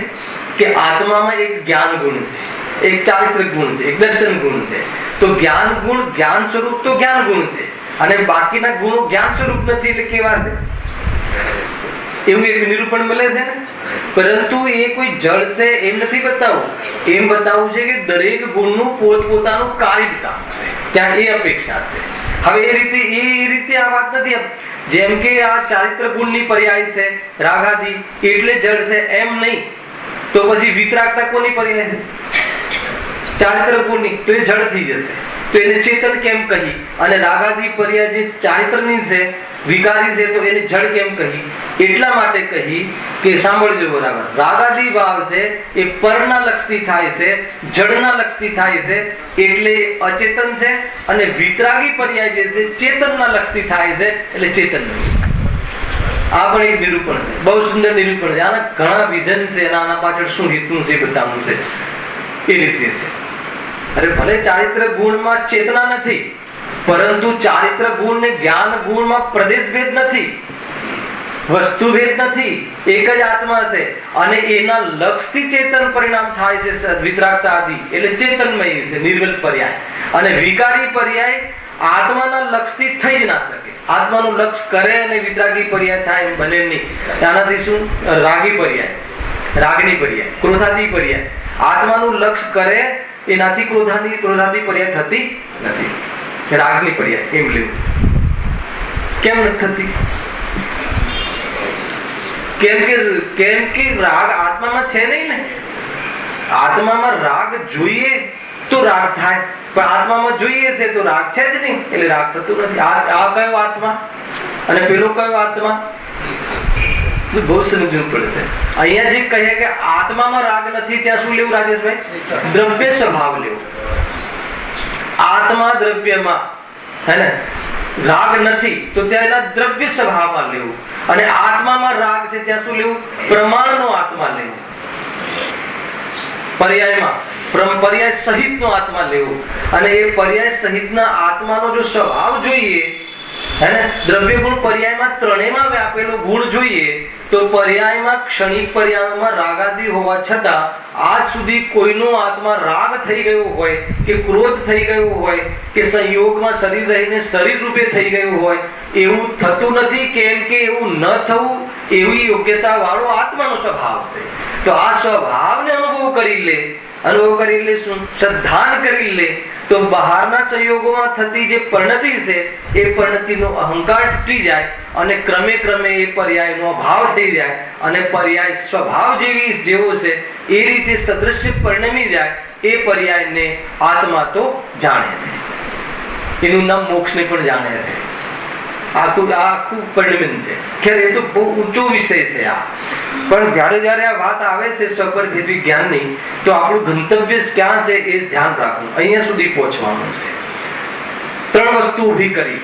[SPEAKER 1] કે આત્મામાં એક જ્ઞાન ગુણ છે, એક ચારિત્ર ગુણ છે, એક દર્શન ગુણ છે. તો જ્ઞાન ગુણ જ્ઞાન સ્વરૂપ તો જ્ઞાન ગુણ છે અને બાકીના ગુણો જ્ઞાન સ્વરૂપ નથી, એટલે કેવા છે એવું એક નિરૂપણ મળે છે ને. પરંતુ એ કોઈ જળ છે એમ નથી બતાવવું, એમ બતાવવું છે કે દરેક ગુણનું પોતપોતાનું કાર્ય કામ છે, ત્યાં એ અપેક્ષા છે. હવે એ રીતે આ વાત નથી. જેમ કે આ ચારિત્ર ગુણની પર્યાય છે રાગાદી એટલે જળ છે એમ નહીં, તો પછી વિતરાગતા કોની પર્યાય છે? ચારિત્ર ગુણની, તો એ જળ થઈ જશે. તો એને ચેતન કેમ કહી? અને રાગાદી પર્યાય જે ચારિત્રની છે, વિકારી છે, તો એને જળ કેમ કહી? એટલા માટે કહી કે સાંભળજો બરાબર, રાગાદી ભાવ છે એ પરના લક્ષથી થાય છે, જળના લક્ષથી થાય છે, એટલે અચેતન છે. અને વિતરાગી પર્યાય જે છે ચેતનના લક્ષથી થાય છે, એટલે ચેતન નહીં. આ પણ એક નિરૂપણ છે, બહુ સુંદર નિરૂપણ છે. આના ઘણા વિઝન છે, આના પાછળ શું હેતુ છે બતાવવું છે એ રીતે છે. અરે ભલે ચારિત્ર ગુણમાં ચેતના નથી, પરંતુ ચારિત્ર ગુણ ને જ્ઞાન ગુણમાં પ્રદેશ ભેદ નથી, વસ્તુ ભેદ નથી, એક જ આત્મા છે અને એના લક્ષથી ચેતન પરિણામ થાય છે. વિતરાગતા આદિ એટલે ચેતનમય છે, નિર્મલ પર્યાય. અને વિકારી પર્યાય આત્માના લક્ષથી થઈ જ ના શકે. આત્માનું લક્ષ કરે અને વિતરાગી પર્યાય થાય એમ બને નહીં. આનાથી શું? રાગી પર્યાય, રાગની પર્યાય, ક્રોધાદી પર્યાય આત્માનું લક્ષ કરે એનાથી ક્રોધાદી પર્યાય થતી નથી. રાગની પર્યાય એમ લેવું. કેમ નથી થતી? કેમ કે રાગ આત્મામાં છે નહીં ને. આત્મામાં રાગ જોઈએ તો રાગ થાય, પણ આત્મામાં જોઈએ છે તો રાગ છે જ નહીં, એટલે રાગ થતું નથી. આ કયો આત્મા અને પેલો કયો આત્મા? બહુ સમજવું પડે છે. અહીંયા જે કહે કે આત્મામાં રાગ નથી, ત્યાં શું લેવું રાજેશભાઈ? દ્રવ્ય સ્વભાવ લેવું. આત્મા દ્રવ્યમાં હે ને રાગ નથી, તો ત્યાં એના દ્રવ્ય સ્વભાવમાં લેવું. અને આત્મામાં રાગ છે, ત્યાં શું લેવું? પ્રમાણનો આત્મા લેવું. પર્યાયમાં પર્યાય સહિતનો આત્મા લેવું. અને એ પર્યાય સહિતના આત્માનો જો સ્વભાવ જોઈએ, હે ને દ્રવ્ય ગુણ પર્યાયમાં ત્રણેયમાં વ્યાપેલો ગુણ જોઈએ, તો પર્યાયમાં ક્ષણિક પર્યાયમાં રાગાદી હોવા છતાં આજ સુધી કોઈનો આત્મા રાગ થઈ ગયો હોય કે ક્રોધ થઈ ગયો હોય કે સંયોગમાં શરીર રહીને શરીર રૂપે થઈ ગયું હોય એવું થતું નથી. કેમ કે એવું ન થવું એવી યોગ્યતા વાળો આત્માનો સ્વભાવ છે. તો આ સ્વભાવને અનુભવ કરી લે શું? શ્રદ્ધાન કરી લે તો બહારના સંયોગોમાં થતી જે પરિણતિ છે એ પરિણતિનો અહંકાર તૂટી જાય અને ક્રમે ક્રમે એ પર્યાયનો અભાવ થઈ જાય અને પર્યાય સ્વભાવ જેવો છે એ રીતે સદૃશ્ય પરિણમી જાય. એ પર્યાયને આત્મા તો જાણે છે, એનું નામ મોક્ષને પણ જાણે છે. આખું પરિણમન છે. ખેર એ તો બહુ ઊંચો વિષય છે આ, પણ જયારે આ વાત આવે છે સ્વપરભેદી જ્ઞાનની, તો આપણું ગંતવ્ય ક્યાં છે એ ધ્યાન રાખવું. અહીંયા સુધી પહોંચવાનું છે. ત્રણ વસ્તુ ઊભી કરી,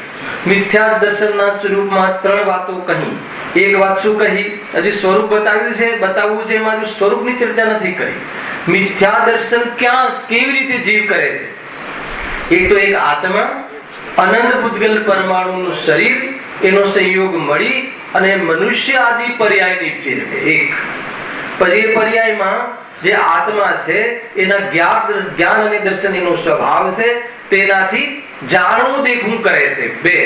[SPEAKER 1] મિથ્યા દર્શનના સ્વરૂપમાં ત્રણ વાતો કહી. એક વાત શું કહી? હજી સ્વરૂપ બતાવવું છે, એમાં સ્વરૂપની ચર્ચા નથી કરી. મિથ્યા દર્શન કેવી રીતે જીવ કરે છે? એક તો એક આત્મા, અનંત પૂતગલ પરમાણુનું શરીર, એનો સંયોગ મળી અને મનુષ્ય આદિ પર્યાય નીપજે છે. એક પછી એ પર્યાયમાં જે આત્મા છે એના જ્ઞાન અને દર્શન એનો સ્વભાવ છે, તેનાથી જાણવું દેખવું કરે છે. બે,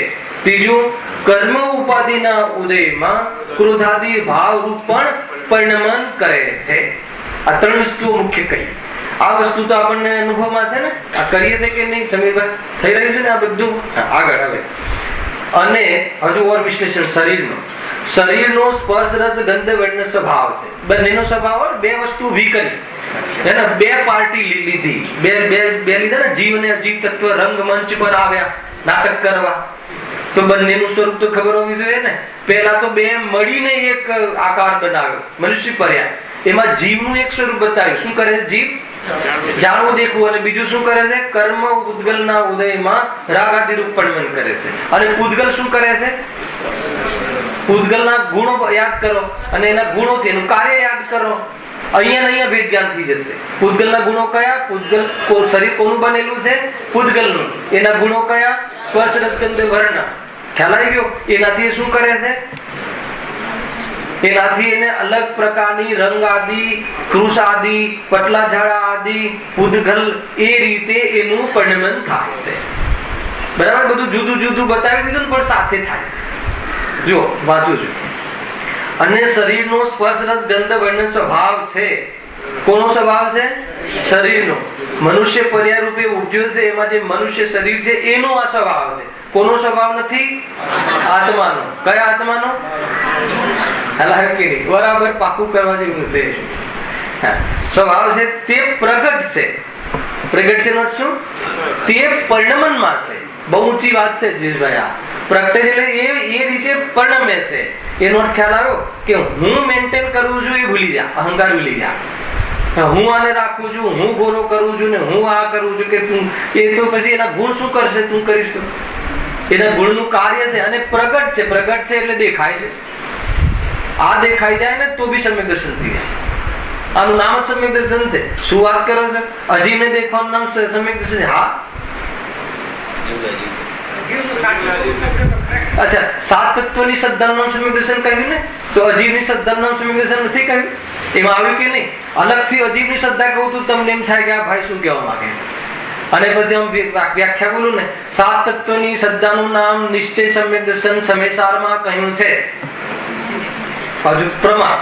[SPEAKER 1] ત્રીજું કર્મ ઉપાધિના ઉદયમાં ક્રોધાદી ભાવ રૂપ પણ પરિણમન કરે છે. આ ત્રણ વસ્તુઓ મુખ્ય કહી. આ વસ્તુ તો આપણને અનુભવમાં છે ને, આ કરીએ છે કે નહીં સમીરભાઈ? થઈ રહ્યું છે ને આ બધું? આગળ આવે. અને હજુ ઓર વિશ્લેષણ શરીરનો સ્પર્શ રસ ગંધ વર્ણ સ્વભાવ છે. બંનેનો સ્વભાવ બે વસ્તુ ઊભી કરી, બે પાર્ટી લીધી, બે લીધા ને, જીવ અને અજીવ તત્વ રંગ મંચ પર આવ્યા નાટક કરવા. તો બંનેનું સ્વરૂપ તો ખબર હોવી જોઈએ ને. પહેલા તો બે મળીને એક આકાર બનાવ્યો, મનુષ્ય પર્યાય. એમાં જીવનું એક સ્વરૂપ બતાવ્યું. શું કરે છે જીવ? જાણવું દેખવું. અને બીજું શું કરે છે? કર્મ ઉદ્ગલના ઉદયમાં રાગાદી રૂપ પરિણમન કરે છે. અને ઉદ્ગલ શું કરે છે? ઉદ્ગલના ગુણો યાદ કરો અને એના ગુણોથી એનું કાર્ય યાદ કરો. અહીંયા અહીંયા ભેદ જ્ઞાન થઈ જશે. પૂતગલના ગુણો કયા? પૂતગલ શરીર કોનું બનેલું છે? પૂતગલનું. એના ગુણો કયા? સ્પર્શ રસ ગંધ વર્ણ. ખ્યાલ આવી ગયો? એનાથી શું કરે છે? એનાથી એને અલગ પ્રકારની રંગ આદિ, કૃષ આદિ, પટલા ઝાડા આદિ, પૂતગલ એ રીતે એનું પરિણમન થાય છે. બરાબર? બધું જુદું જુદું બતાવી દીધું પણ સાથે થાય છે. જો વાંચું છું. અને શરીરનો સ્પર્શ રસ ગંધ વર્ણ સ્વભાવ છે. કોનો સ્વભાવ છે? શરીરનો. મનુષ્ય પર્યા રૂપે ઉઠ્યો છે, એમાં જે મનુષ્ય શરીર છે એનો આ સ્વભાવ છે. કોનો સ્વભાવ નથી? આત્માનો. કયા આત્માનો? બરાબર પાકું કરવા જેવું છે. સ્વભાવ છે તે પ્રગટ છે. પ્રગટ છે નો શું? તે પરિણમનમાં છે. બહુ ઊંચી વાત છે જીશભાઈ. આ પ્રગટે એટલે એ રીતે પરિણમે છે. એનો અર્થ ખ્યાલ આવ્યો કે હું મેન્ટેન કરું છું એ ભૂલી જા, અહંકાર ભૂલી જા. હું આને રાખું છું, હું ગોરો કરું છું ને હું આ કરું છું કે તું એ તો પછી એના ગુણ શું કરશે? તું કરીશ તો એના ગુણનું કાર્ય છે. અને પ્રગટ છે. પ્રગટ છે એટલે દેખાય છે. આ દેખાઈ જાય ને તો બી સમ્યક દર્શન થઈ જાય. આનું નામ જ સમ્યક દર્શન છે. શું વાત કરો છો? અજીવને દેખવાનું નામ સમ્યક દર્શન છે. હા, અચ્છા, સાત તત્વની શ્રદ્ધાનું નામ સમ્યક દર્શન કહ્યું ને, તો અજીવની શ્રદ્ધાનું નામ સમ્યક દર્શન નથી કહ્યું? એમાં આવ્યું કે નહીં? અલગથી અજીવની શ્રદ્ધા કહું તો તમને એમ થાય કે આ ભાઈ શું કહેવા માંગે. અને પછી આમ વ્યાખ્યા બોલું ને, સાત તત્વની શ્રદ્ધાનું નામ નિશ્ચય સમ્યક દર્શન સમયસારમાં કહ્યું છે. હજુ પ્રમાણ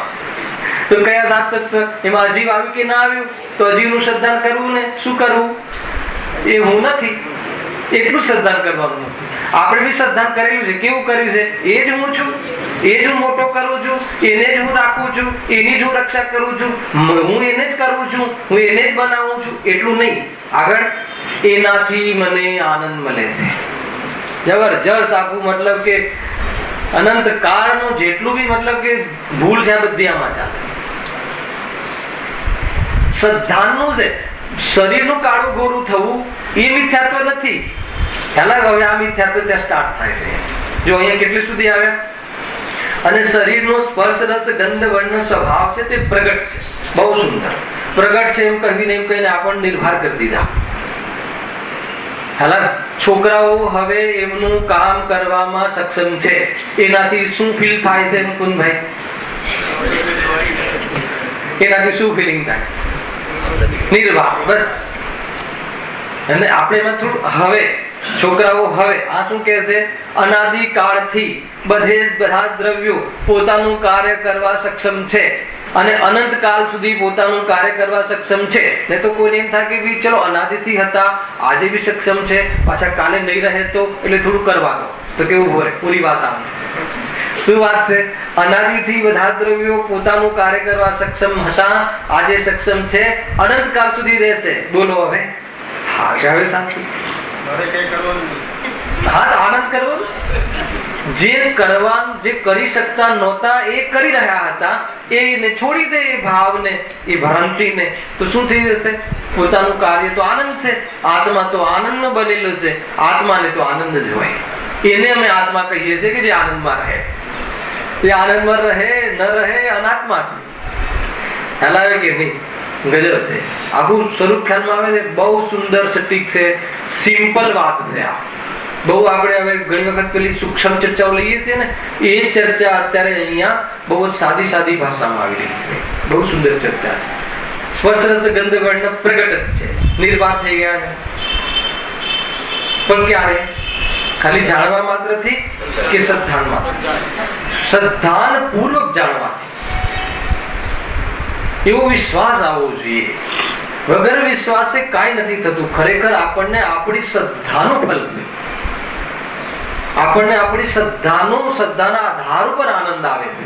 [SPEAKER 1] તો કયા સાત તત્વ? એમાં અજીવ આવ્યું કે ના આવ્યું? તો અજીવનું શ્રદ્ધાન કરવું ને શું કરવું? એ હું નથી, એટલું શ્રદ્ધાન કરવાનું. આપણે બી શ્રદ્ધાન કરેલું છે. કેવું કર્યું છે? એ જ હું છું, એ જ હું મોટો કરું છું, એને જ હું રાખું છું, એની જ હું રક્ષા કરું છું, હું એને જ કરું છું, હું એને જ બનાવું છું. એટલું નહીં, આગળ એનાથી મને આનંદ મળે છે. જબરજસ્ત આખું મતલબ કે અનંત કાળનું જેટલું બી મતલબ કે ભૂલ છે આ બધી આમાં ચાલે. શ્રદ્ધાનું છે. શરીરનું કાળું ગોરું થવું એ મિથ્યાત્વ નથી. હવે આ મિથ્યાત્વ ત્યાં સ્ટાર્ટ થાય છે. જો અહીંયા કેટલી સુધી આવે? અને શરીરનો સ્પર્શ રસ ગંધ વર્ણ સ્વભાવ છે તે પ્રગટ છે. બહુ સુંદર પ્રગટ છે એમ કહીને આપણને નિર્ભર કરી દીધા. છોકરાઓ હવે એમનું કામ કરવામાં સક્ષમ છે. એનાથી શું ફીલ થાય છે મુકુંદભાઈ? એનાથી શું ફિલિંગ થાય? નિર્વાહ. બસ. અને આપણે એમાં થોડું હવે છોકરાઓ હવે આ શું કહે છે? અનાદિ કાળથી બધા દ્રવ્યો પોતાનું કાર્ય કરવા સક્ષમ છે અને અનંત કાળ સુધી પોતાનું કાર્ય કરવા સક્ષમ છે. નહીં તો કોઈને એમ થાય કે ભાઈ ચલો અનાદિથી હતા, આજે બી સક્ષમ છે, પાછા કાલે નહીં રહે તો એટલે થોડું કરવા દો તો કેવું હોય? પૂરી વાત આવે. શું વાત છે? અનાદિથી બધા દ્રવ્યો પોતાનું કાર્ય કરવા સક્ષમ હતા, આજે સક્ષમ છે, અનંત કાળ સુધી રહેશે. બોલો હવે. હા, હવે સાચું. હા, તો આનંદ કરવો. જે કરી શકતા નહોતા એ કરી રહ્યા હતા, એને છોડી દે. એ ભાવને, એ ભ્રાંતિને, તો શું થઈ જશે? પોતાનું કાર્ય તો આનંદ છે. આત્મા તો આનંદનો બનેલો છે. આત્માને તો આનંદ જ હોય. એને અમે આત્મા કહીએ છીએ કે જે આનંદમાં રહે. એ આનંદમાં રહે ન રહે અનાત્માથી. હલાવે કે નહીં? ગજબ છે. આખું સ્વરૂપ ખ્યાલમાં આવે છે. બહુ સુંદર સટીક છે. સિમ્પલ વાત છે. આ બહુ આપણે હવે ઘણી વખત પેલી સૂક્ષ્મ ચર્ચાઓ લઈએ છીએ ને, એ ચર્ચા અત્યારે અહીંયા બહુ જ સાદી સાદી ભાષામાં આવી રહી છે. બહુ સુંદર ચર્ચા છે. સ્પર્શ રસ ગંધ વર્ણ પ્રગટ જ છે. નિર્વાહ થઈ ગયા ને પણ ક્યારે? ખાલી જાણવા માત્રથી કે શ્રદ્ધાન માત્ર? શ્રદ્ધાન પૂર્વક જાણવાથી. એવો વિશ્વાસ આવવો જોઈએ. વગર વિશ્વાસે કાંઈ નથી થતું. ખરેખર આપણને આપણી શ્રદ્ધાનું ફલ છે. આપણને આપણી શ્રદ્ધાના આધાર ઉપર આનંદ આવે છે.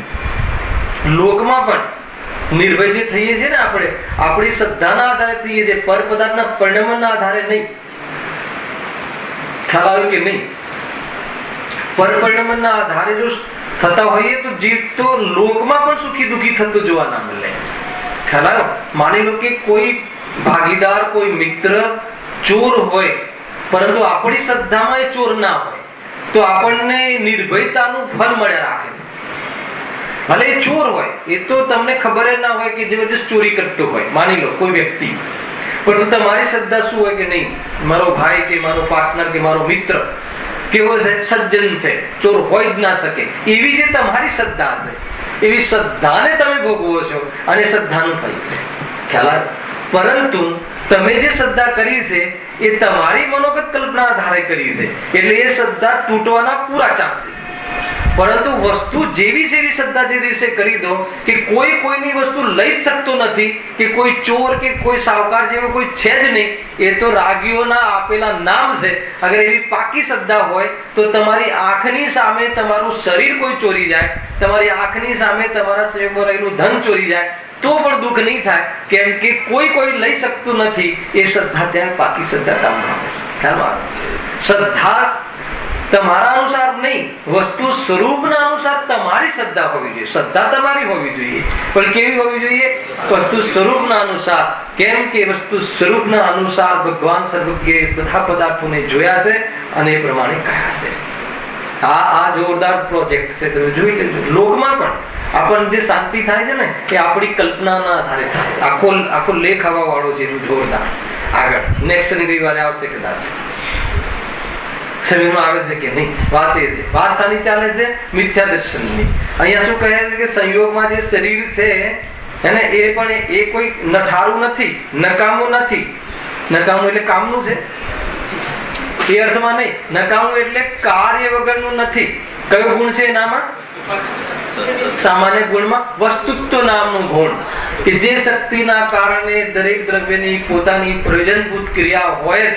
[SPEAKER 1] લોકમાં પણ નિર્ભયથી થઈએ છીએ ને આપણે, આપણી શ્રદ્ધાના આધારે થઈએ છીએ, પર પદાર્થના પરિણામના આધારે નહીં. ખ્યાલ આવ્યો કે નહીં? પર પરિણામના આધારે જો થતા હોઈએ તો જીવ તો લોકમાં પણ સુખી દુઃખી થતું જોવા ના મળે. ખ્યાલ આવ્યો? માની લો કે કોઈ ભાગીદાર, કોઈ મિત્ર ચોર હોય, પરંતુ આપણી શ્રદ્ધામાં એ ચોર ના હોય, તો આપણને નિર્ભયતાનું ફળ મળ્યા રાખે. ભલે એ ચોર હોય, એ તો તમને ખબર જ ના હોય કે જબરજસ્ત ચોરી કરતો હોય, માની લો કોઈ વ્યક્તિ, પરંતુ તમારી શ્રદ્ધા શું હોય કે નહીં, મારો ભાઈ કે મારો પાર્ટનર કે મારો મિત્ર કેવો છે, સજ્જન છે, ચોર હોય જ ના શકે, એવી જે તમારી શ્રદ્ધા છે, એવી શ્રદ્ધાને તમે ભોગવો છો અને શ્રદ્ધાનું ફળ છે, ખ્યાલ આવે? પરંતુ તમે જે શ્રદ્ધા કરી છે એ તમારી મનોગત કલ્પના આધારે કરી છે, એટલે એ શ્રદ્ધા તૂટવાના પૂરા ચાન્સીસ. પરંતુ વસ્તુ જેવી જેવી શ્રદ્ધા જે દિવસે કરી દો કે કોઈ કોઈની વસ્તુ લઈ જ શકતો નથી, કે કોઈ ચોર કે કોઈ સાવકાર જેવો કોઈ છે જ નહીં, એ તો રાગીઓના આપેલા નામ છે. અગર એવી પાકી શ્રદ્ધા હોય તો તમારી આંખની સામે તમારું શરીર કોઈ ચોરી જાય, તમારી આંખની સામે તમારા શરીરમાં રહેલું ધન ચોરી જાય તો પણ દુઃખ નહીં થાય, કેમ કે કોઈ લઈ શકતું નથી. એ શ્રદ્ધા ત્યાં પાકી શ્રદ્ધા કામ આવે. શ્રદ્ધા તમારા અનુસાર નહીં, વસ્તુ સ્વરૂપના અનુસાર તમારી શ્રદ્ધા હોવી જોઈએ. શ્રદ્ધા તમારી હોવી જોઈએ, પણ કેવી હોવી જોઈએ? વસ્તુ સ્વરૂપના અનુસાર. કેમ કે વસ્તુ સ્વરૂપના અનુસાર ભગવાન સર્વજ્ઞ બધા પદાર્થોને જોયા છે અને એ પ્રમાણે કહ્યા છે. આ જોરદાર પ્રોજેક્ટ છે, તમે જોઈ લેજો. લોકમાં પણ આપણને જે શાંતિ થાય છે ને એ આપણી કલ્પનાના આધારે થાય. આખો લેખ આવવા વાળો છે એનું જોરદાર. આગળ નેક્સ્ટ રવિવારે આવશે કદાચ. સમયમાં આવે છે કે નહીં? વાત એ છે. વાત શાની ચાલે છે? મિથ્યા દર્શનની. અહીંયા શું કહે છે કે સંયોગમાં જે શરીર છે એને એ પણ એ કોઈ નઠારું નથી, નકામું નથી. નકામું એટલે કામનું છે એ અર્થમાં નહીં. નકામું એટલે કાર્ય વગરનું નથી. કયો ગુણ છે એનામાં? સામાન્ય ગુણમાં વસ્તુત્વ નામનું ગુણ, કે જે શક્તિના કારણે દરેક દ્રવ્યની પોતાની પ્રયોજનભૂત ક્રિયા હોય જ.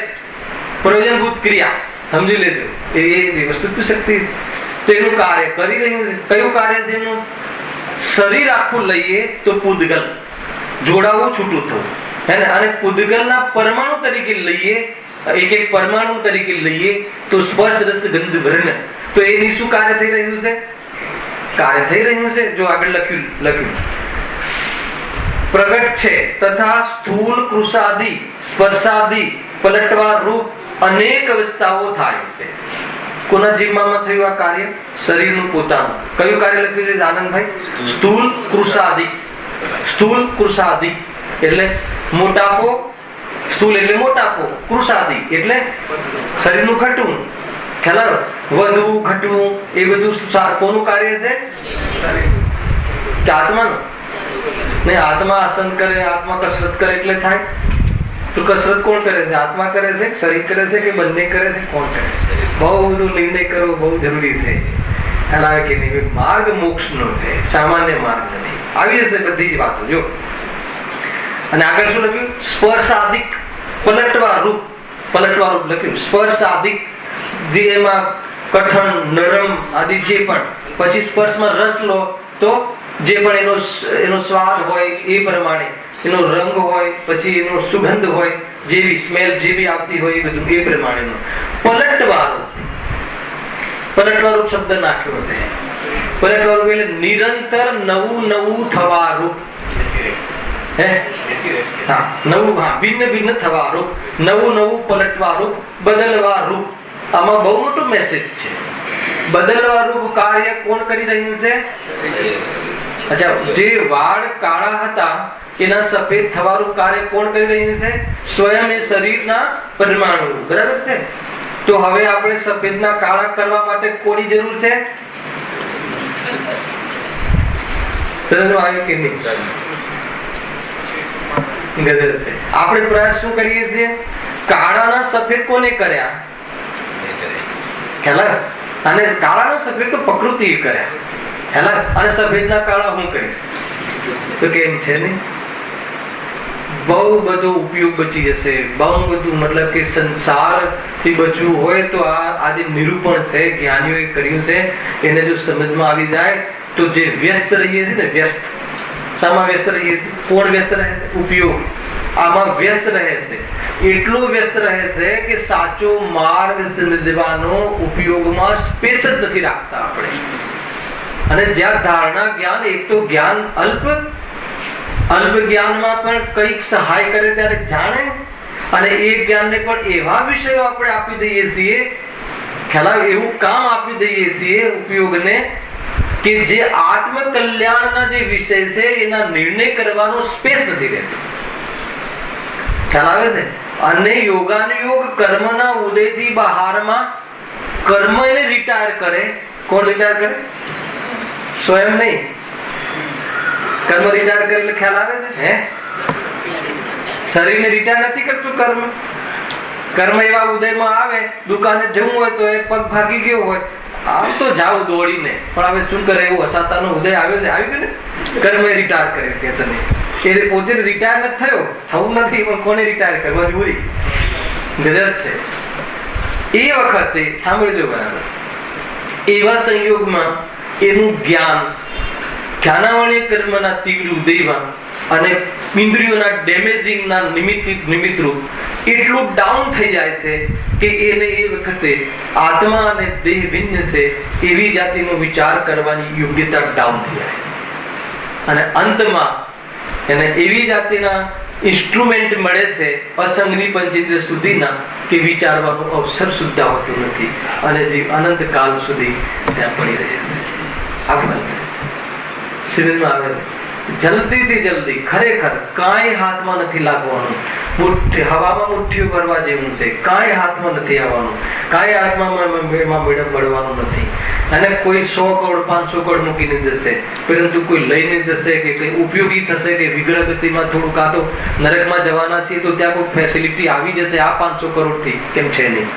[SPEAKER 1] પ્રયોજનભૂત ક્રિયા સમજી લેજો, એ વસ્તુત્વ શક્તિ. તો એનું કાર્ય કરી રહ્યું છે. કયું કાર્ય છે એનું? શરીર આખું લઈએ તો પૂદગલ, જોડાવું છૂટું થવું, અને પૂદગલના પરમાણુ તરીકે લઈએ, એક પરમાણુ તરીકે લઈએ તો સ્પર્શ રસ ગંધ વર્ણ, તો એની શું કાર્ય થઈ રહ્યું છે? કાર્ય થઈ રહ્યું છે. જો આગળ લખ્યું પ્રગટ છે તથા સ્થૂલ કૃષાદિ સ્પર્શાદિ પલટવા રૂપ અનેક અવસ્થાઓ થાય છે. કોના જીવમાં થયું આ કાર્ય? શરીરનું પોતાનું. કયું કાર્ય લખ્યું છે આનંદભાઈ? સ્થૂલ કૃષાદિ. સ્થૂલ કૃષાદિ એટલે મોટાપો. સ્થૂલ એટલે મોટાપો, કૃષાદિ એટલે શરીરનું ઘટવું. ખ્યાલ? વધવું ઘટવું એ બધું કોનું કાર્ય છે? આત્માનું. નહીં, આત્મા આસન કરે, આત્મા કસરત કરે એટલે થાય. તો કસરત કોણ કરે છે? આત્મા કરે છે, શરીર કરે છે, કે બંને કરે છે? કોણ કરે છે? બહુ બધું નિર્ણય કરવો બહુ જરૂરી છે. ખ્યાલ આવે કે નહીં? માર્ગ મોક્ષનો છે, સામાન્ય માર્ગ નથી. આવી જશે બધી જ વાતો. જો અને આગળ શું લખ્યું? સ્પર્શાદિક પલટવા રૂપ. પલટવા રૂપ લખ્યું. સ્પર્શાદિક જે એમાં કઠણ નરમ આદિ જે પણ, પછી સ્પર્શમાં રસ લો તો જે પણ એનો સ્વાદ હોય એ પ્રમાણે, એનો રંગ હોય, પછી એનો સુગંધ હોય, જેવી સ્મેલ જેવી આવતી હોય એ બધું એ પ્રમાણેનું. પલટવારૂપ. પલટવારૂપ શબ્દ નાખ્યો છે. પલટવારૂપ એટલે નિરંતર નવું નવું થવારૂપ. ભિન્ન ભિન્ન થવારૂપ, નવું નવું પલટવારૂપ, બદલવારૂપ. આમાં બહુ મોટો મેસેજ છે. બદલવારૂપ કાર્ય કોણ કરી રહ્યું છે? અચ્છા, જે વાળ કાળા હતા એના સફેદ થવાનું કાર્ય કોણ કરી રહ્યું છે? સ્વયં એ શરીરના પરમાણુ. બરાબર છે? તો હવે આપણે સફેદના કાળા કરવા માટે કોની જરૂર છે? આપણે પ્રયાસ શું કરીએ છીએ? કાળાના સફેદ કોને કર્યા? અને કાળાના સફેદ તો પ્રકૃતિએ કર્યા. અને સફેદના કાળા હું કરીશ તો કેમ છે નહીં? બહુ બધો ઉપયોગ બચી જશે. બહુ બધું, મતલબ કે સંસાર થી બચવું હોય તો આ જે નિરૂપણ છે જ્ઞાનીઓએ કર્યું છે એને જો સમજમાં આવી જાય તો જે વ્યસ્ત રહીએ છીએ ને, વ્યસ્ત શામાં વ્યસ્ત રહીએ છીએ? કોણ વ્યસ્ત રહે છે? ઉપયોગ. આમાં વ્યસ્ત રહે છે. એટલો વ્યસ્ત રહે છે કે સાચો માર્ગ સમજવાનો ઉપયોગમાં સ્પેસ જ નથી રાખતા આપણે. અને જ્યાં ધારણા જ્ઞાન, એક તો જ્ઞાન અલ્પ જ્ઞાનમાં પણ કઈક સહાય કરે ત્યારે જાણે, અને એ જ્ઞાનને પણ એવા વિષયો આપણે આપી દઈએ છીએ, ખ્યાલ આવે એવું કામ આપી દઈએ છીએ ઉપયોગને કે જે આત્મ કલ્યાણના જે વિષય છે એના નિર્ણય કરવાનો સ્પેસ નથી રહેતો. ખ્યાલ આવે છે? અને યોગાનુયોગ કર્મના ઉદયથી બહારમાં કર્મને રિટાયર કરે. કોણ રિટાયર કરે? સ્વયં નહીં. કર્મ રિટાયર કરે એટલે ખ્યાલ આવે છે? શરીરને રિટાયર નથી કરતું કર્મ. કર્મ એવા ઉદયમાં આવે, દુકાને જવું હોય તો એ પગ ભાગી ગયો હોય, આમ તો જાવ દોડીને, પણ હવે શું કરે, એવું અસાતાનો ઉદય આવ્યો છે, આવી ગયો ને, કર્મ રિટાયર કરે છે. તને એ પોતે રિટાયર નથી થયો, થવું નથી, પણ કોને રિટાયર કરે? મજબૂરી, ગજબ છે. એ વખતે સાંભળજો બરાબર, એવા સંયોગમાં એનું જ્ઞાનાવર્ણીય કર્મના તીવ્ર ઉદયમાં અને ઇન્દ્રિયોના ડેમેજિંગના નિમિત્તરૂપ એટલું ડાઉન થઈ જાય છે કે એને એ વખતે આત્મા અને દેહ ભિન્ન છે એવી જાતિનો વિચાર કરવાની યોગ્યતા ડાઉન થઈ જાય, અને અંતમાં એને એવી જાતિના ઇન્સ્ટ્રુમેન્ટ મળે છે અસંગની પંચેન્દ્રિય સુધીના કે વિચારવાનો અવસર સુદ્ધા હોતો નથી, અને જીવ અનંત કાળ સુધી ત્યાં પડી રહે છે. આ ફળ છે શિબિરમાં આવે. જલ્દીથી જલ્દી ખરેખર કાંઈ હાથમાં નથી લાગવાનું. હવામાં મુઠ્ઠીઓ ભરવા જેવું છે, કાંઈ હાથમાં નથી આવવાનું, કાંઈ હાથમાં મળવાનું નથી. અને કોઈ 100 કરોડ 500 કરોડ મૂકીને જશે, પરંતુ કોઈ લઈને જશે કે કઈ ઉપયોગી થશે કે વિગ્રહ ગતિમાં થોડું કાં તો નરકમાં જવાના છે તો ત્યાં કોઈ ફેસિલિટી આવી જશે આ 500 કરોડ થી, કેમ છે નહીં?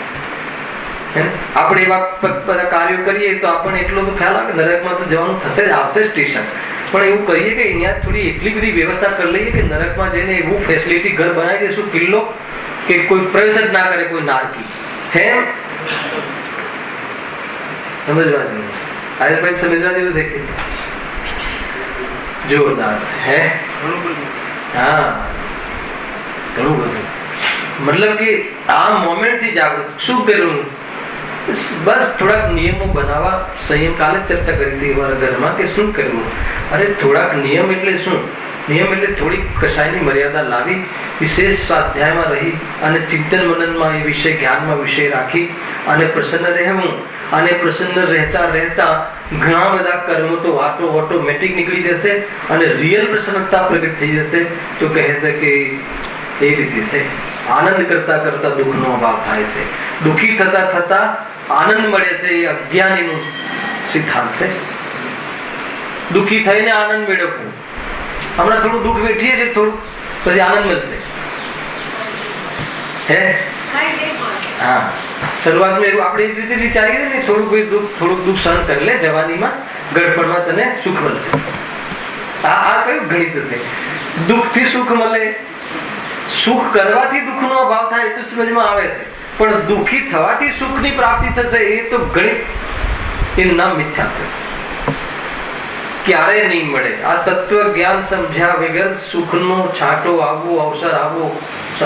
[SPEAKER 1] આપણે એવા બધા કાર્યો કરીએ તો આપણને એટલો તો ખ્યાલ આવે નરકમાં તો જવાનું થશે જ, આવશે સ્ટેશન. પણ એવું કરીએ કે અહીંયા થોડી એટલી બધી વ્યવસ્થા કરી લઈએ કે નરકમાં જઈને એવું ફેસિલિટી ઘર બનાવી દઈશું કિલ્લો કે કોઈ પ્રવેશ જ ના કરે કોઈ નારકી છે. સમજવા જેવું આજે પછી સમજવા જેવું છે કે જોરદાર છે. હા, ઘણું બધું. મતલબ કે આ મોમેન્ટ થી જાગૃત શું કરવું, બસ થોડાક નિયમો બનાવવા. સંયમ કાલે ચર્ચા કરી હતી અમારા ઘરમાં કે શું કરવું. અરે થોડાક નિયમ એટલે શું? નિયમ એટલે થોડીક કશાયની મર્યાદા લાવી, વિશેષ સ્વાધ્યાયમાં રહી અને ચિંતન મનનમાં એ વિષય જ્ઞાનમાં વિષય રાખી અને પ્રસન્ન રહેવું. અને પ્રસન્ન રહેતા રહેતા ઘણા બધા કર્મો તો ઓટોમેટિક નીકળી જશે અને રિયલ પ્રસન્નતા પ્રગટ થઈ જશે. તો કહે છે કે એ રીતે છે, આનંદ કરતા કરતા દુઃખનો અભાવ થાય છે, દુઃખી થતા થતા આનંદ મળે છે. એ અજ્ઞાનીનું સિદ્ધાંત છે. દુઃખી થઈને આનંદ મેળવવું. હમણાં થોડું દુઃખ વેઠીએ છીએ, થોડું પછી આનંદ મળશે. હે હા, શરૂઆતમાં આપણે એ રીતે વિચારીએ ને, થોડુંક દુઃખ સહન કરી લે, જવાનીમાં ગડપણમાં તને સુખ મળશે. આ કયું ગણિત છે? દુઃખથી સુખ મળે, સુખ કરવાથી દુઃખનો અભાવ થાય તો સમજમાં આવે છે, પણ દુઃખી થવાથી સુખની પ્રાપ્તિ થશે એ તો ગણિત, એનું નામ મિથ્યા થશે, ક્યારે નહીં મળે. આ તત્વ જ્ઞાન સમજ્યા વગર સુખનો છાંટો આવવો, અવસર આવવો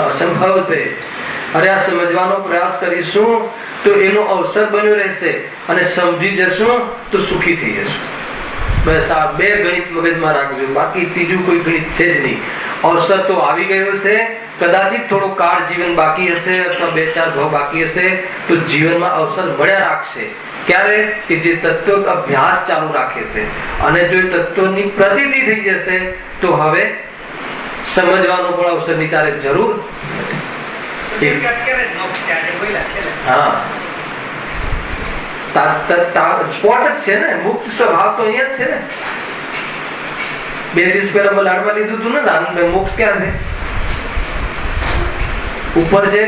[SPEAKER 1] અસંભવ છે. અરે આ સમજવાનો પ્રયાસ કરીશું તો એનો અવસર બન્યો રહેશે, અને સમજી જશું તો સુખી થઈ જશું. બસ આ બે ગણિત મગજમાં રાખજો, બાકી ત્રીજું કોઈ ગણિત છે જ નહીં. અવસર તો આવી ગયો છે, કદાચિત થોડો કાળ જીવન બાકી હશે અથવા 2-4 ભાવ બાકી હશે તો જીવનમાં અવસર મળ્યા રાખશે. ક્યારે? કે જે તત્વ અભ્યાસ ચાલુ રાખે છે. અને જો તત્વની પ્રતીતિ થઈ જશે તો હવે સમજવાનો પણ અવસરની તારે જરૂર. હા, સ્પોટ જ છે ને, મુક્ત સ્વભાવ તો અહીંયા જ છે ને. 2 દિવસ પહેલા લાડવા લીધું હતું ને, મોક્ષ ક્યાં છે? ઉપર છે,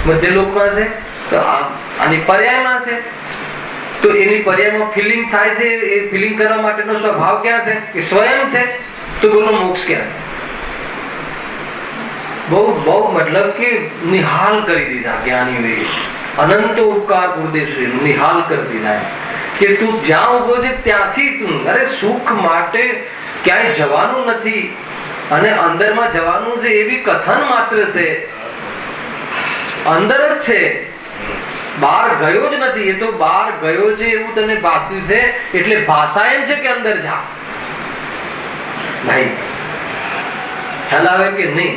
[SPEAKER 1] મધ્યલોકમાં છે, તો આની પર્યાયમાં છે. તો એની પર્યાયમાં ફિલિંગ થાય છે, એ ફિલિંગ કરવા માટેનો સ્વભાવ ક્યાં છે? એ સ્વયં છે. તો બોલો મોક્ષ ક્યાં છે? બહુ મતલબ કે નિહાલ કરી દીધા જ્ઞાનીઓએ. અનંત ઉપકાર ગુરુદેવ શ્રી નિહાલ કરી દીધા કે તું જ્યાં ઉભો છે ત્યાંથી તું, અરે સુખ માટે ક્યાંય જવાનું નથી, અને અંદરમાં જવાનું છે એવી કથન માત્ર છે, અંદર જ છે, બહાર ગયો જ નથી. એ તો બહાર ગયો છે એવું તને ભાતું છે, એટલે ભાષા એમ છે કે અંદર જા. ભાઈ ખ્યાલ આવે કે નહીં?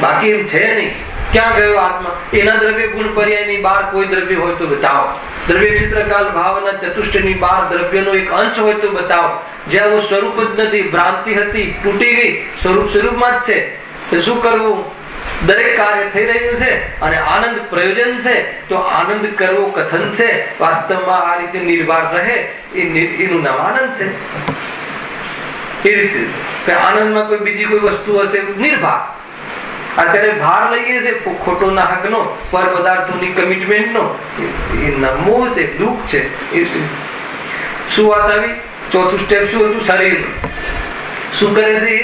[SPEAKER 1] બાકી એમ છે નહીં. ક્યાં ગયો આત્મા? એના દ્રવ્ય ગુણ પર્યાયની બહાર કોઈ દ્રવ્ય હોય તો બતાવો. દ્રવ્ય ચિત્રકાલ ભાવના ચતુષ્ટયની બહાર દ્રવ્યનો એક અંશ હોય તો બતાવો. જ્યાં સ્વરૂપ જ નથી, ભ્રાંતિ હતી, તૂટી ગઈ, સ્વરૂપમાં જ છે. તો શું કરવું? દરેક કાર્ય થઈ રહ્યું છે અને આનંદ પ્રયોજન છે, તો આનંદ કરવો કથન છે. વાસ્તવમાં આ રીતે નિર્ભાર રહે એનું નામ આનંદ છે. એ રીતે આનંદમાં કોઈ બીજી કોઈ વસ્તુ હશે નિર્ભાર. અત્યારે ભાર લઈએ છે ખોટો નાહકનો, પર પદાર્થોની કમિટમેન્ટનો, એ મોહ છે, દુઃખ છે. શું વાત આવી? ચોથું સ્ટેપ શું હતું? શરીરનું. શું કરે છે?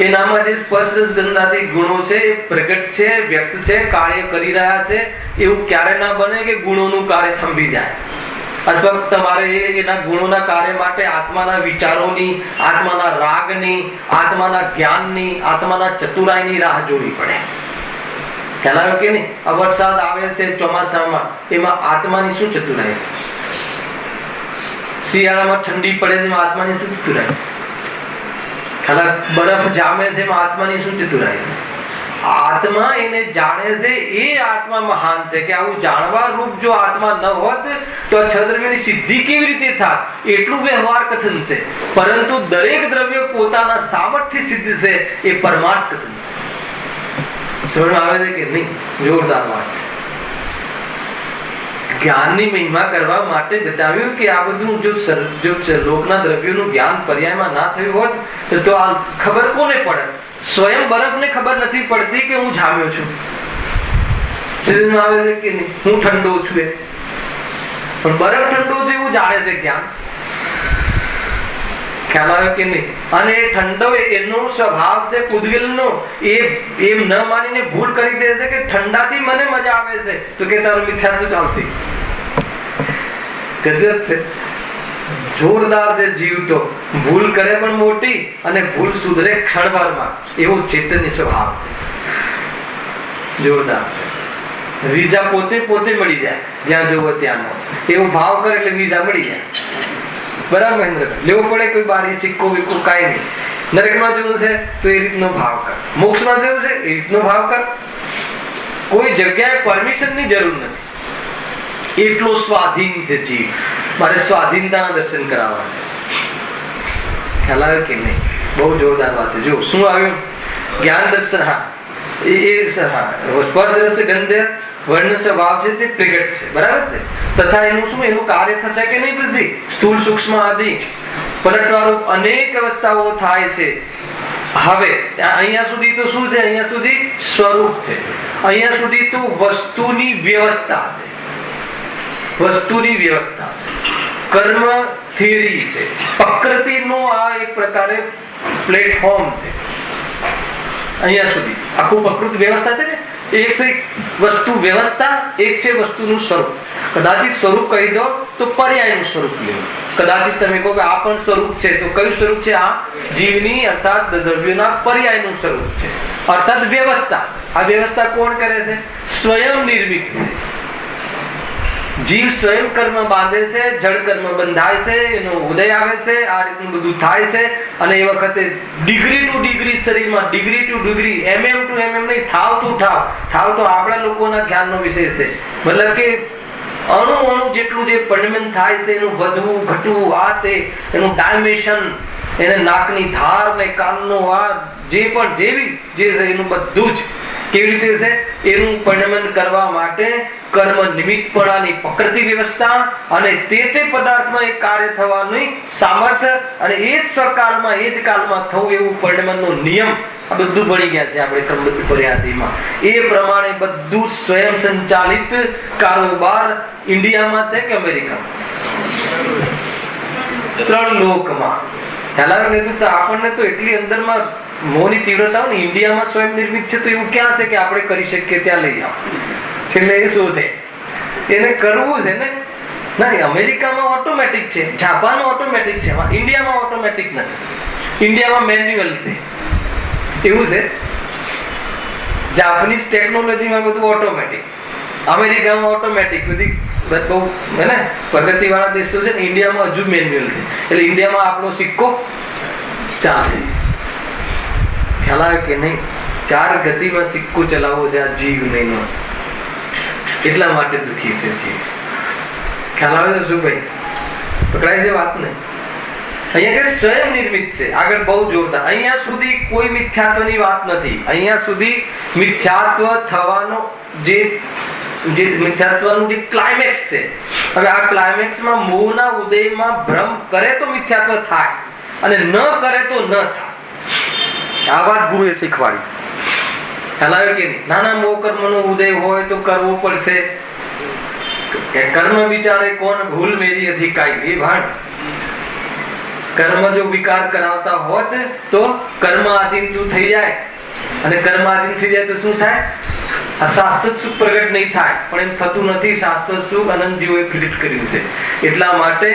[SPEAKER 1] એનામાં જે સ્પર્શ રસ ગંધાદી ગુણો છે એ પ્રગટ છે, વ્યક્ત છે, કાર્ય કરી રહ્યા છે. એવું ક્યારે ના બને કે ગુણોનું કાર્ય થંભી જાય, અથવા તમારે એના ગુણોના કાર્ય માટે આત્માના વિચારોની, આત્માના રાગની, આત્માના જ્ઞાનની, આત્માના ચતુરાઈની રાહ જોવી પડે. ખ્યાલ આવ્યો કે નહીં? આ વરસાદ આવે છે ચોમાસામાં, એમાં આત્માની શું ચતુરાઈ? શિયાળામાં ઠંડી પડે છે, એમાં આત્માની શું ચતુરાઈ? બરફ જામે છે, એમાં આત્માની શું ચતુરાઈ? આત્મા એને જાણે છે, એ આત્મા મહાન છે. કે આવું જાણવા રૂપ જો આત્મા ન હોત તો છ દ્રવ્યની સિદ્ધિ કેવી રીતે થાત? એટલું વ્યવહાર કથન છે. પરંતુ દરેક દ્રવ્ય પોતાના સામર્થ્ય સિદ્ધ છે, એ પરમાર્થ કથન છે. સમજ આવે છે કે નહીં? જોરદાર વાત છે. જ્ઞાનની મહિમા કરવા માટે બતાવ્યું કે આ બધું જો લોકના દ્રવ્યોનું જ્ઞાન પર્યાયમાં ના થયું હોત તો આ ખબર કોને પડે? સ્વયં બરફને ખબર નથી પડતી કે હું જામ્યો છું. આવે છે કે નહીં? હું ઠંડો છું. પણ બરફ ઠંડો છે એવું જાણે છે જ્ઞાન. ખ્યાલ આવે કે નહીં? અને એ ઠંડો એનો સ્વભાવ છે પૂદગલનો. એ એમ ન માનીને ભૂલ કરી દે છે કે ઠંડાથી મને મજા આવે છે, તો કે તારું મિથ્યાત્વ ચાલશે. ગજબ છે. જોરદાર છે જીવ તો. ભૂલ કરે પણ મોટી અને ભૂલ સુધરે ક્ષણભરમાં, એવો ચેતનની સ્વભાવ છે. જોરદાર છે. વિઝા પોતે મળી જાય જ્યાં જવો ત્યાં. એવો ભાવ કરે એટલે વિઝા મળી જાય. બરાબર મહેન્દ્ર? લેવો પડે કોઈ બારી સિક્કો વિક્કો કાંઈ નહીં. નરકમાં જવું છે તો એ રીતનો ભાવ કર, મોક્ષમાં જવું છે એ રીતનો ભાવ કર. કોઈ જગ્યાએ પરમિશનની જરૂર નથી. એટલો સ્વાધીન છે જીવ. મારે સ્વાધીનતાના દર્શન કરાવવા છે. ખ્યાલ આવે કે નહીં? બહુ જોરદાર વાત છે. જો શું આવ્યું? જ્ઞાન દર્શન. હા, સ્પર્શ રસ ગંધ વર્ણ સ્વભાવ છે તે પ્રગટ છે. બરાબર છે. તથા એનું શું? એનું કાર્ય થશે કે નહીં? બધી સ્થૂળ સૂક્ષ્મ આદિ પલટવાળું અનેક અવસ્થાઓ થાય છે. હવે અહીંયા સુધી તો શું છે? અહીંયા સુધી સ્વરૂપ છે. અહીંયા સુધી તો વસ્તુની વ્યવસ્થા છે. વસ્તુની વ્યવસ્થા છે. કર્મ થિયરી છે. પ્રકૃતિનો આ એક પ્રકારે પ્લેટફોર્મ છે. અહીંયા સુધી આખું પ્રકૃતિ વ્યવસ્થા છે ને. એક છે વસ્તુ વ્યવસ્થા, એક છે વસ્તુનું સ્વરૂપ. કદાચિત સ્વરૂપ કહી દો તો પર્યાયનું સ્વરૂપ લેવું. કદાચિત તમે કહો કે આ પણ સ્વરૂપ છે, તો કયું સ્વરૂપ છે? આ જીવની અર્થાત દ્રવ્યોના પર્યાયનું સ્વરૂપ છે, અર્થાત વ્યવસ્થા છે. આ વ્યવસ્થા કોણ કરે છે? સ્વયં નિર્મિત છે. જીવ સ્વયં કર્મ બાંધે છે, જળ કર્મ બંધાય છે, એનો ઉદય આવે છે, આ રીતનું બધું થાય છે. અને એ વખતે ડિગ્રી ટુ ડિગ્રી શરીરમાં, degree two degree, MM two MM નહીં, થાવ ટુ ઠાવ. થાવ તો આપણા લોકોના જ્ઞાનનો વિષય છે. મતલબ કે અણુ જેટલું જે પરિણમન થાય છે, એનું વધવું ઘટવું, આ તે એનું ડાયમેન્શન, એને નાકની ધાર ને કાનનો આ જે પણ જેવી જે છે એનું બધું જ કેવી રીતે છે એનું પરિણમન કરવા માટે કર્મ નિમિત્તપણાની પ્રકૃતિ વ્યવસ્થા અને તે પદાર્થમાં એક કાર્ય થવાની સામર્થ્ય અને એ જ સ્વકાળમાં એ જ કાળમાં થવું એવું પરિણમનનો નિયમ આ બધું ભણી ગયા છે આપણે ક્રમબદ્ધ પર્યાદીમાં. એ પ્રમાણે બધું સ્વયં સંચાલિત કારોબાર ઇન્ડિયામાં છે કે અમેરિકામાં? ત્રણ લોકમાં. આપણને તો એટલી અંદરમાં મોહની તીવ્રતા ને ઇન્ડિયામાં સ્વયં નિર્મિત છે, તો એવું ક્યાં છે કે આપણે કરી શકીએ ત્યાં લઈ આવો? છેલ્લે એ શોધે એને કરવું છે ને. ના, અમેરિકામાં ઓટોમેટિક છે, જાપાનમાં ઓટોમેટિક છે, ઇન્ડિયામાં ઓટોમેટિક નથી. ઇન્ડિયામાં મેન્યુઅલ છે. એવું છે. જાપાનીઝ ટેકનોલોજીમાં બધું ઓટોમેટિક, અમેરિકામાં ઓટોમેટિક બધી બહુ હે ને પ્રગતિ વાળા દેશો છે ને. ઇન્ડિયામાં હજુ મેન્યુઅલ છે. એટલે ઇન્ડિયામાં આપણો સિક્કો ચાલશે. ખ્યાલ આવે કે નહીં? ચાર ગતિમાં સિક્કો ચલાવવો છે આ જીવ નહીં, એટલા માટે દુઃખી છે જીવ. ખ્યાલ આવે છે શું ભાઈ? પકડાય છે વાત ને? અહીંયા કે સ્વયં નિર્મિત છે. આગળ બહુ જોરદાર. અહીંયા સુધી કોઈ મિથ્યાત્વની વાત નથી. અહીંયા સુધી મિથ્યાત્વ થવાનો જે મિથ્યાત્વનું જે ક્લાઇમેક્સ છે. હવે આ ક્લાઇમેક્સમાં મોહના ઉદયમાં ભ્રમ કરે તો મિથ્યાત્વ થાય અને ન કરે તો ન થાય. આ વાત ગુરુએ શીખવાડી. ખ્યાલ આવે કે નહીં? નાના મોહ કર્મનો ઉદય હોય તો કરવો પડશે. કર્મ વિચારે કોણ ભૂલ મેરી અધિકાઈ. એ ભાન કર્મ જો વિકાર કરાવતા હોત તો કર્મ આધીન તું થઈ જાય, અને કર્મ આધીન થઈ જાય તો શું થાય? આ શાશ્વત સુખ પ્રગટ નહીં થાય. પણ એમ થતું નથી. શાશ્વત સુખ અનંત જીવોએ પ્રગટ કર્યું છે. એટલા માટે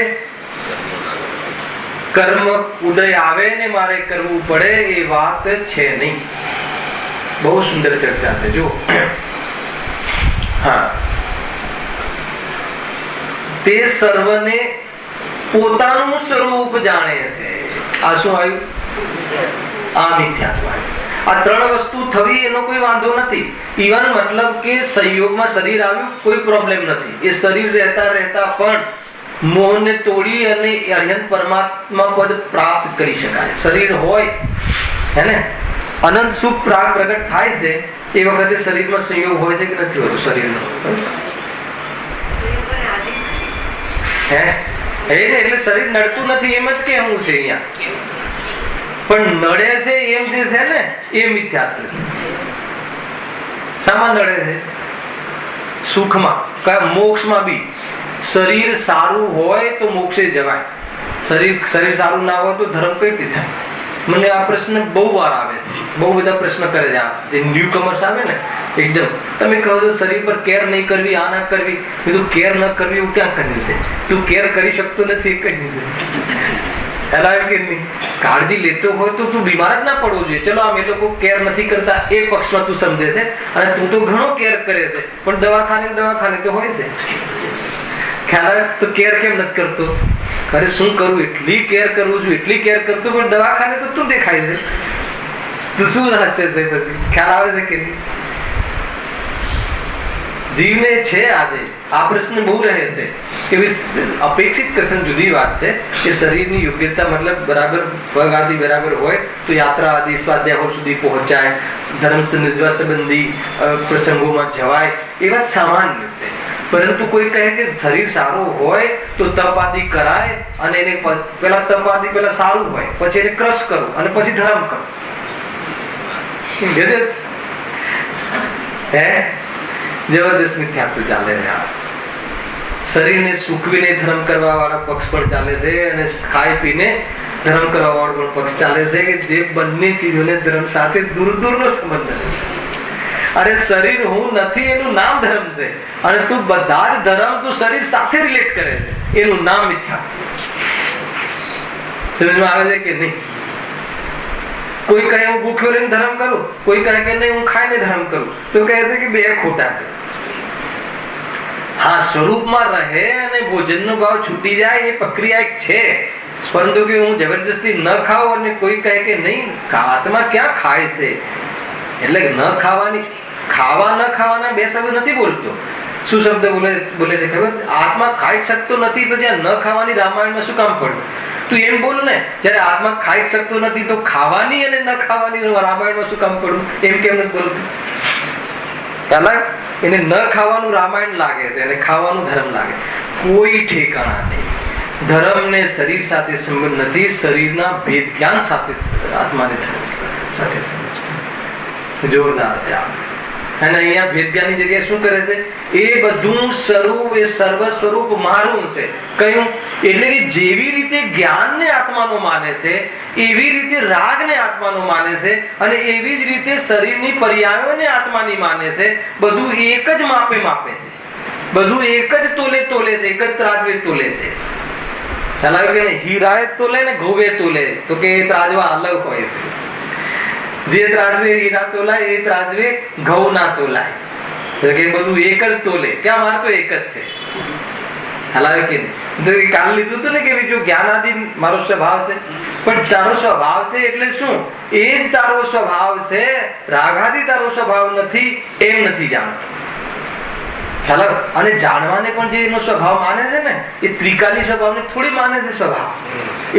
[SPEAKER 1] કર્મ ઉદય આવે ને મારે કરવું પડે એ વાત છે નહીં. બહુ સુંદર ચર્ચા છે. જો હા, તે સર્વને પોતાનું સ્વરૂપ જાણે છે. આ શું આવ્યું? આ મિથ્યાત્વ આવ્યું. આ ત્રણ વસ્તુ થવી એનો કોઈ વાંધો નથી. ઇવન મતલબ કે સંયોગમાં શરીર આવ્યું કોઈ પ્રોબ્લેમ નથી. એ શરીર રહેતા પણ મોહને તોડી અને અનંત પરમાત્મા પદ પ્રાપ્ત કરી શકાય. શરીર હોય હે ને, અનંત સુખ પ્રગટ થાય છે. એ વખતે શરીરમાં સંયોગ હોય છે કે નથી હોતો? શરીરનો એટલે શરીર નડતું નથી એમ જ કેવું છે અહીંયા. પણ નડે છે એમ જે છે ને એ મિથ્યાત્વ. શામાં નડે છે? સુખમાં. મોક્ષમાં બી શરીર સારું હોય તો મોક્ષે જવાય. શરીર સારું ના હોય તો ધર્મ કઈ રીતે થાય? મને આ પ્રશ્ન બહુ વાર આવે છે. બહુ બધા પ્રશ્ન કરે છે. જે ન્યુ કમર્સ આવે ને એકદમ, તમે કહો છો શરીર પર કેર નહીં કરવી, આ ના કરવી. તું કેર ન કરવી એવું ક્યાં કર્યું છે? તું કેર કરી શકતો નથી એ કહ્યું છે. કાળજી લેતો હોય તો તું બીમાર જ ના પડવો જોઈએ. ચલો આમ એ લોકો કેર નથી કરતા એ પક્ષમાં તું સમજે છે, અને તું તો ઘણો કેર કરે છે. પણ દવાખાને તો હોય છે. ખ્યાલ આવે? તો કેર કેમ નથી કરતો? અરે શું કરું, એટલી કેર કરું છું, એટલી કેર કરતો, પણ દવાખાને તો તું દેખાય છે. તો શું હાસ્ય છે પછી? ખ્યાલ આવે છે કે નહીં? જીવને છે આજે આ પ્રશ્ન બહુ રહે છે કે અપેક્ષિત કથન જુદી વાત છે કે શરીરની યોગ્યતા મતલબ બરાબર પગ આદિ બરાબર હોય તો યાત્રા આદિ સ્વાધ્યાય સુધી પહોંચાય, ધર્મ નિર્વાહ સંબંધી પ્રસંગોમાં જવાય, એ વાત સામાન્ય છે. પરંતુ કોઈ કહે કે શરીર સારું હોય તો તપ આદિ કરાય, અને એને પેલા તપ આદિ પેલા સારું હોય પછી એને ક્રશ કરો અને પછી ધર્મ કરો. જબરદસ્ત મિથ્યાત્વ ચાલે છે. શરીરને સૂકવીને ધર્મ કરવા વાળા પક્ષ પણ ચાલે છે, અને ખાઈ પીને ધર્મ કરવા વાળો પણ પક્ષ ચાલે છે કે જે બંને ચીજોને ધર્મ સાથે દૂરનો સંબંધ છે. અરે શરીર હું નથી એનું નામ ધર્મ છે, અને તું બધા જ ધર્મ તું શરીર સાથે રિલેટ કરે છે, એનું નામ મિથ્યાત્વ. સમજમાં આવે છે કે નહીં? કોઈ કહે હું ભૂખ્યો રહીને ધર્મ કરું, કોઈ કહે કે નહીં હું ખાઈને ધર્મ કરું, તો કહે છે કે બે ખોટા છે. હા, સ્વરૂપમાં રહે અને ભોજનનો ભાવ છૂટી જાય એ પ્રક્રિયા એક છે, પરંતુ કે હું જબરજસ્તી ન ખાઉં અને કોઈ કહે કે નહીં આત્મા ક્યાં ખાય છે, એટલે ન ખાવાની ખાવા ન ખાવાના બે શબ્દ નથી બોલતો. શું શબ્દ બોલે છે ખબર? આત્મા ખાઈ શકતો નથી તો જ્યાં ન ખાવાની રામાયણમાં શું કામ પડ્યું? તું એમ બોલ ને, જયારે આત્મા ખાઈ શકતો નથી તો ખાવાની અને ન ખાવાની રામાયણમાં શું કામ પડ્યું? એમ કેમ નથી બોલતું? પેલા એને ન ખાવાનું રામાયણ લાગે છે અને ખાવાનું ધર્મ લાગે. કોઈ ઠેકાણા નહીં. ધર્મ ને શરીર સાથે સંબંધ નથી, શરીરના ભેદ જ્ઞાન સાથે આત્માને ધર્મ સાથે સંબંધ. જોરદાર છે આ. અને અહીંયા ભેદ જ્ઞાનની જગ્યાએ શું કરે છે? એ બધું સ્વરૂપ, એ સર્વ સ્વરૂપ મારું છે. કયું? એટલે કે જેવી રીતે જ્ઞાનને આત્માનો માને છે, એવી રીતે રાગને આત્માનો માને છે, અને એવી જ રીતે શરીરની પર્યાયોને આત્માની માને છે. બધું એક જ માપે છે, બધું એક જ તોલે છે, એક જ ત્રાજવે તોલે છે. ખ્યાલ આવ્યો કે નહીં? હીરાએ તોલે ને ઘઉએ તોલે, તો કે એ ત્રાજવા અલગ હોય છે. જે ત્રાજવે હીરા તોલાય એ ત્રાજવે ઘઉં ના તોલાય, એટલે કે બધું એક જ તોલે. ક્યાં? મારે તો એક જ છે. હલાવે કે નહીં? તો કાલ લીધું હતું ને કે જો જ્ઞાન આદિ મારો સ્વભાવ છે, પણ તારો સ્વભાવ છે એટલે શું? એ જ તારો સ્વભાવ છે, રાગાદી તારો સ્વભાવ નથી એમ નથી જાણતો. ખ્યાલ આવે? અને જાણવાને પણ જે એનો સ્વભાવ માને છે ને, એ ત્રિકાલી સ્વભાવને થોડી માને છે સ્વભાવ.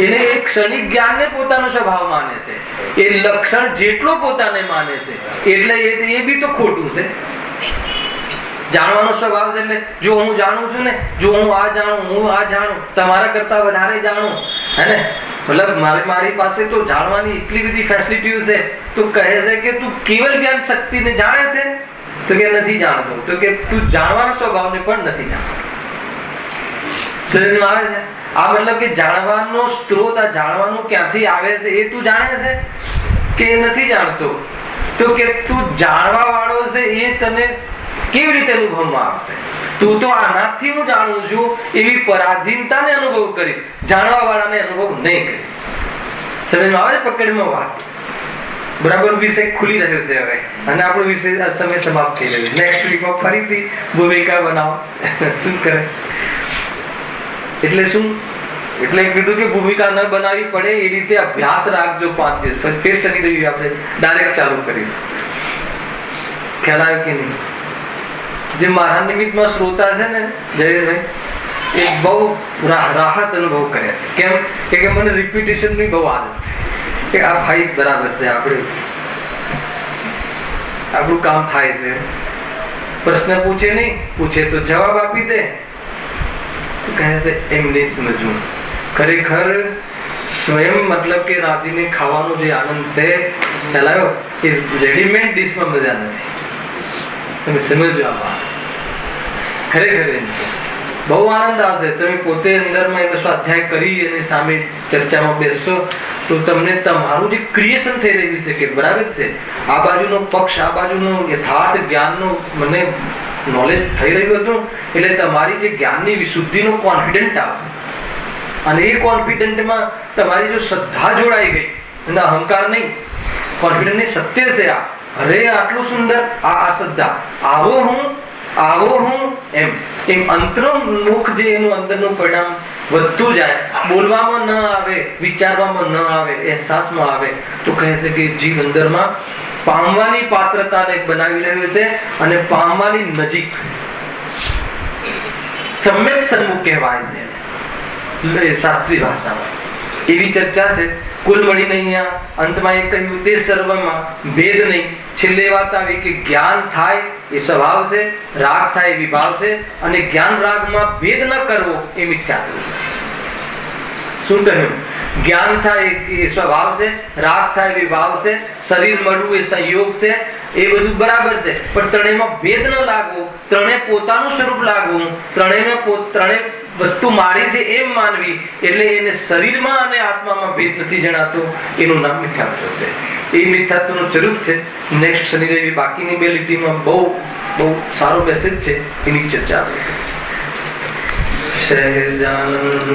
[SPEAKER 1] એને એક ક્ષણિક જ્ઞાનને પોતાનો સ્વભાવ માને છે, એ લક્ષણ જેટલો પોતાને માને છે, એટલે એ બી તો ખોટું છે. જાણવાનો સ્વભાવ છે એટલે જો હું જાણું છું ને, જો હું આ જાણું, તમારા કરતા વધારે જાણું, હે ને, મતલબ મારી પાસે તો જાણવાની એટલી બધી ફેસિલિટીઓ છે. તો કહે છે કે તું કેવલ જ્ઞાન શક્તિને જાણે છે? તો કે નથી જાણતો. તો કે તું જાણવાના સ્વભાવને પણ નથી જાણતો. સમજમાં આવે છે? આ મતલબ કે જાણવાનો સ્ત્રોત, આ જાણવાનું ક્યાંથી આવે છે એ તું જાણે છે કે નથી જાણતો? તો કે તું જાણવા વાળો છે એ તને કેવી રીતે અનુભવમાં આવશે? તું તો આનાથી હું જાણું છું એવી પરાધીનતાને અનુભવ કરીશ, જાણવા વાળાને અનુભવ નહીં કરીશ. સમજમાં આવે? પકડમાં વાત બરાબર. વિષય ખુલી રહ્યો છે હવે, અને આપણો વિષય સમય સમાપ્ત થઈ રહ્યો છે. નેક્સ્ટ વીકમાં ફરીથી ભૂમિકા બનાવો. શું કરે એટલે શું? એટલે કીધું કે ભૂમિકા ન બનાવવી પડે એ રીતે અભ્યાસ રાખજો 5 દિવસ. ફેર શનિ રવિ આપણે ડાયરેક્ટ ચાલુ કરીશું. ખ્યાલ આવે કે નહીં? જે મારા નિમિત્તમાં શ્રોતા છે ને જયેશભાઈ, એ બહુ રાહત અનુભવ કરે છે. કેમ કે મને રિપીટેશન ની બહુ આદત છે કે આ ભાઈ બરાબર છે, આપણું કામ થાય છે. પ્રશ્ન પૂછે નહીં, પૂછે તો જવાબ આપી દે. કહે છે એમ નહીં સમજવું. ખરેખર સ્વયં મતલબ કે રાધીને ખાવાનો જે આનંદ છે ચલાયો એ રેડીમેડ ડીશમાં મજા નથી. તમે સમજો આ વાત. ખરેખર બહુ આનંદ આવશે. તમે પોતે અંદરમાં એનો સ્વાધ્યાય કરી એની સામે ચર્ચામાં બેસશો તો તમને તમારું જે ક્રિએશન થઈ રહ્યું છે કે બરાબર છે, આ બાજુનો પક્ષ, આ બાજુનો યથાર્થ જ્ઞાનનો મને નોલેજ થઈ રહ્યું હતું, એટલે તમારી જે જ્ઞાનની વિશુદ્ધિનો કોન્ફિડન્ટ આવશે. અને એ કોન્ફિડન્ટમાં તમારી જો શ્રદ્ધા જોડાઈ ગઈ, અને અહંકાર નહીં, કોન્ફિડન્ટ સત્ય છે આ, અરે આટલું સુંદર, આ શ્રદ્ધા, આવો હું એમ અંતરમુખ જે એનું અંદરનું પરિણામ વધતું જાય, બોલવામાં ન આવે, વિચારવામાં ન આવે, અહેસાસમાં આવે, તો કહે છે કે જીવ અંદરમાં પામવાની પાત્રતાને બનાવી રહ્યું છે, અને પામવાની નજીક સમ્યક સન્મુખ કહેવાય છે શાસ્ત્રીય ભાષામાં. એવી ચર્ચા છે. કુલ મળીને અહીંયા અંતમાં એ કહ્યું તે સર્વમાં ભેદ નહીં. છેલ્લે વાત આવી કે જ્ઞાન થાય એ સ્વભાવ છે, રાગ થાય એ વિભાવ છે, અને જ્ઞાન રાગમાં ભેદ ન કરવો એ મિથ્યાત્વ છે. શું કહ્યું? જ્ઞાન થાય એ સ્વભાવ છે, રાગ થાય વિભાવ છે, શરીર મળવું એ સંયોગ છે, એ બધું બરાબર છે. પણ ત્રણેયમાં ભેદ ન લાગવો, ત્રણે પોતાનું સ્વરૂપ લાગવું, ત્રણે વસ્તુ મારી છે એમ માનવી, એટલે એને શરીરમાં અને આત્મામાં ભેદ નથી જણાતો, એનું નામ મિથ્યાત્વ છે. એ મિથ્યાત્વનું સ્વરૂપ છે. નેક્સ્ટ શનિ રવિ બાકીની 2 લીટીમાં બહુ સારો મેસેજ છે, એની ચર્ચા આપણે સહેજાનંદ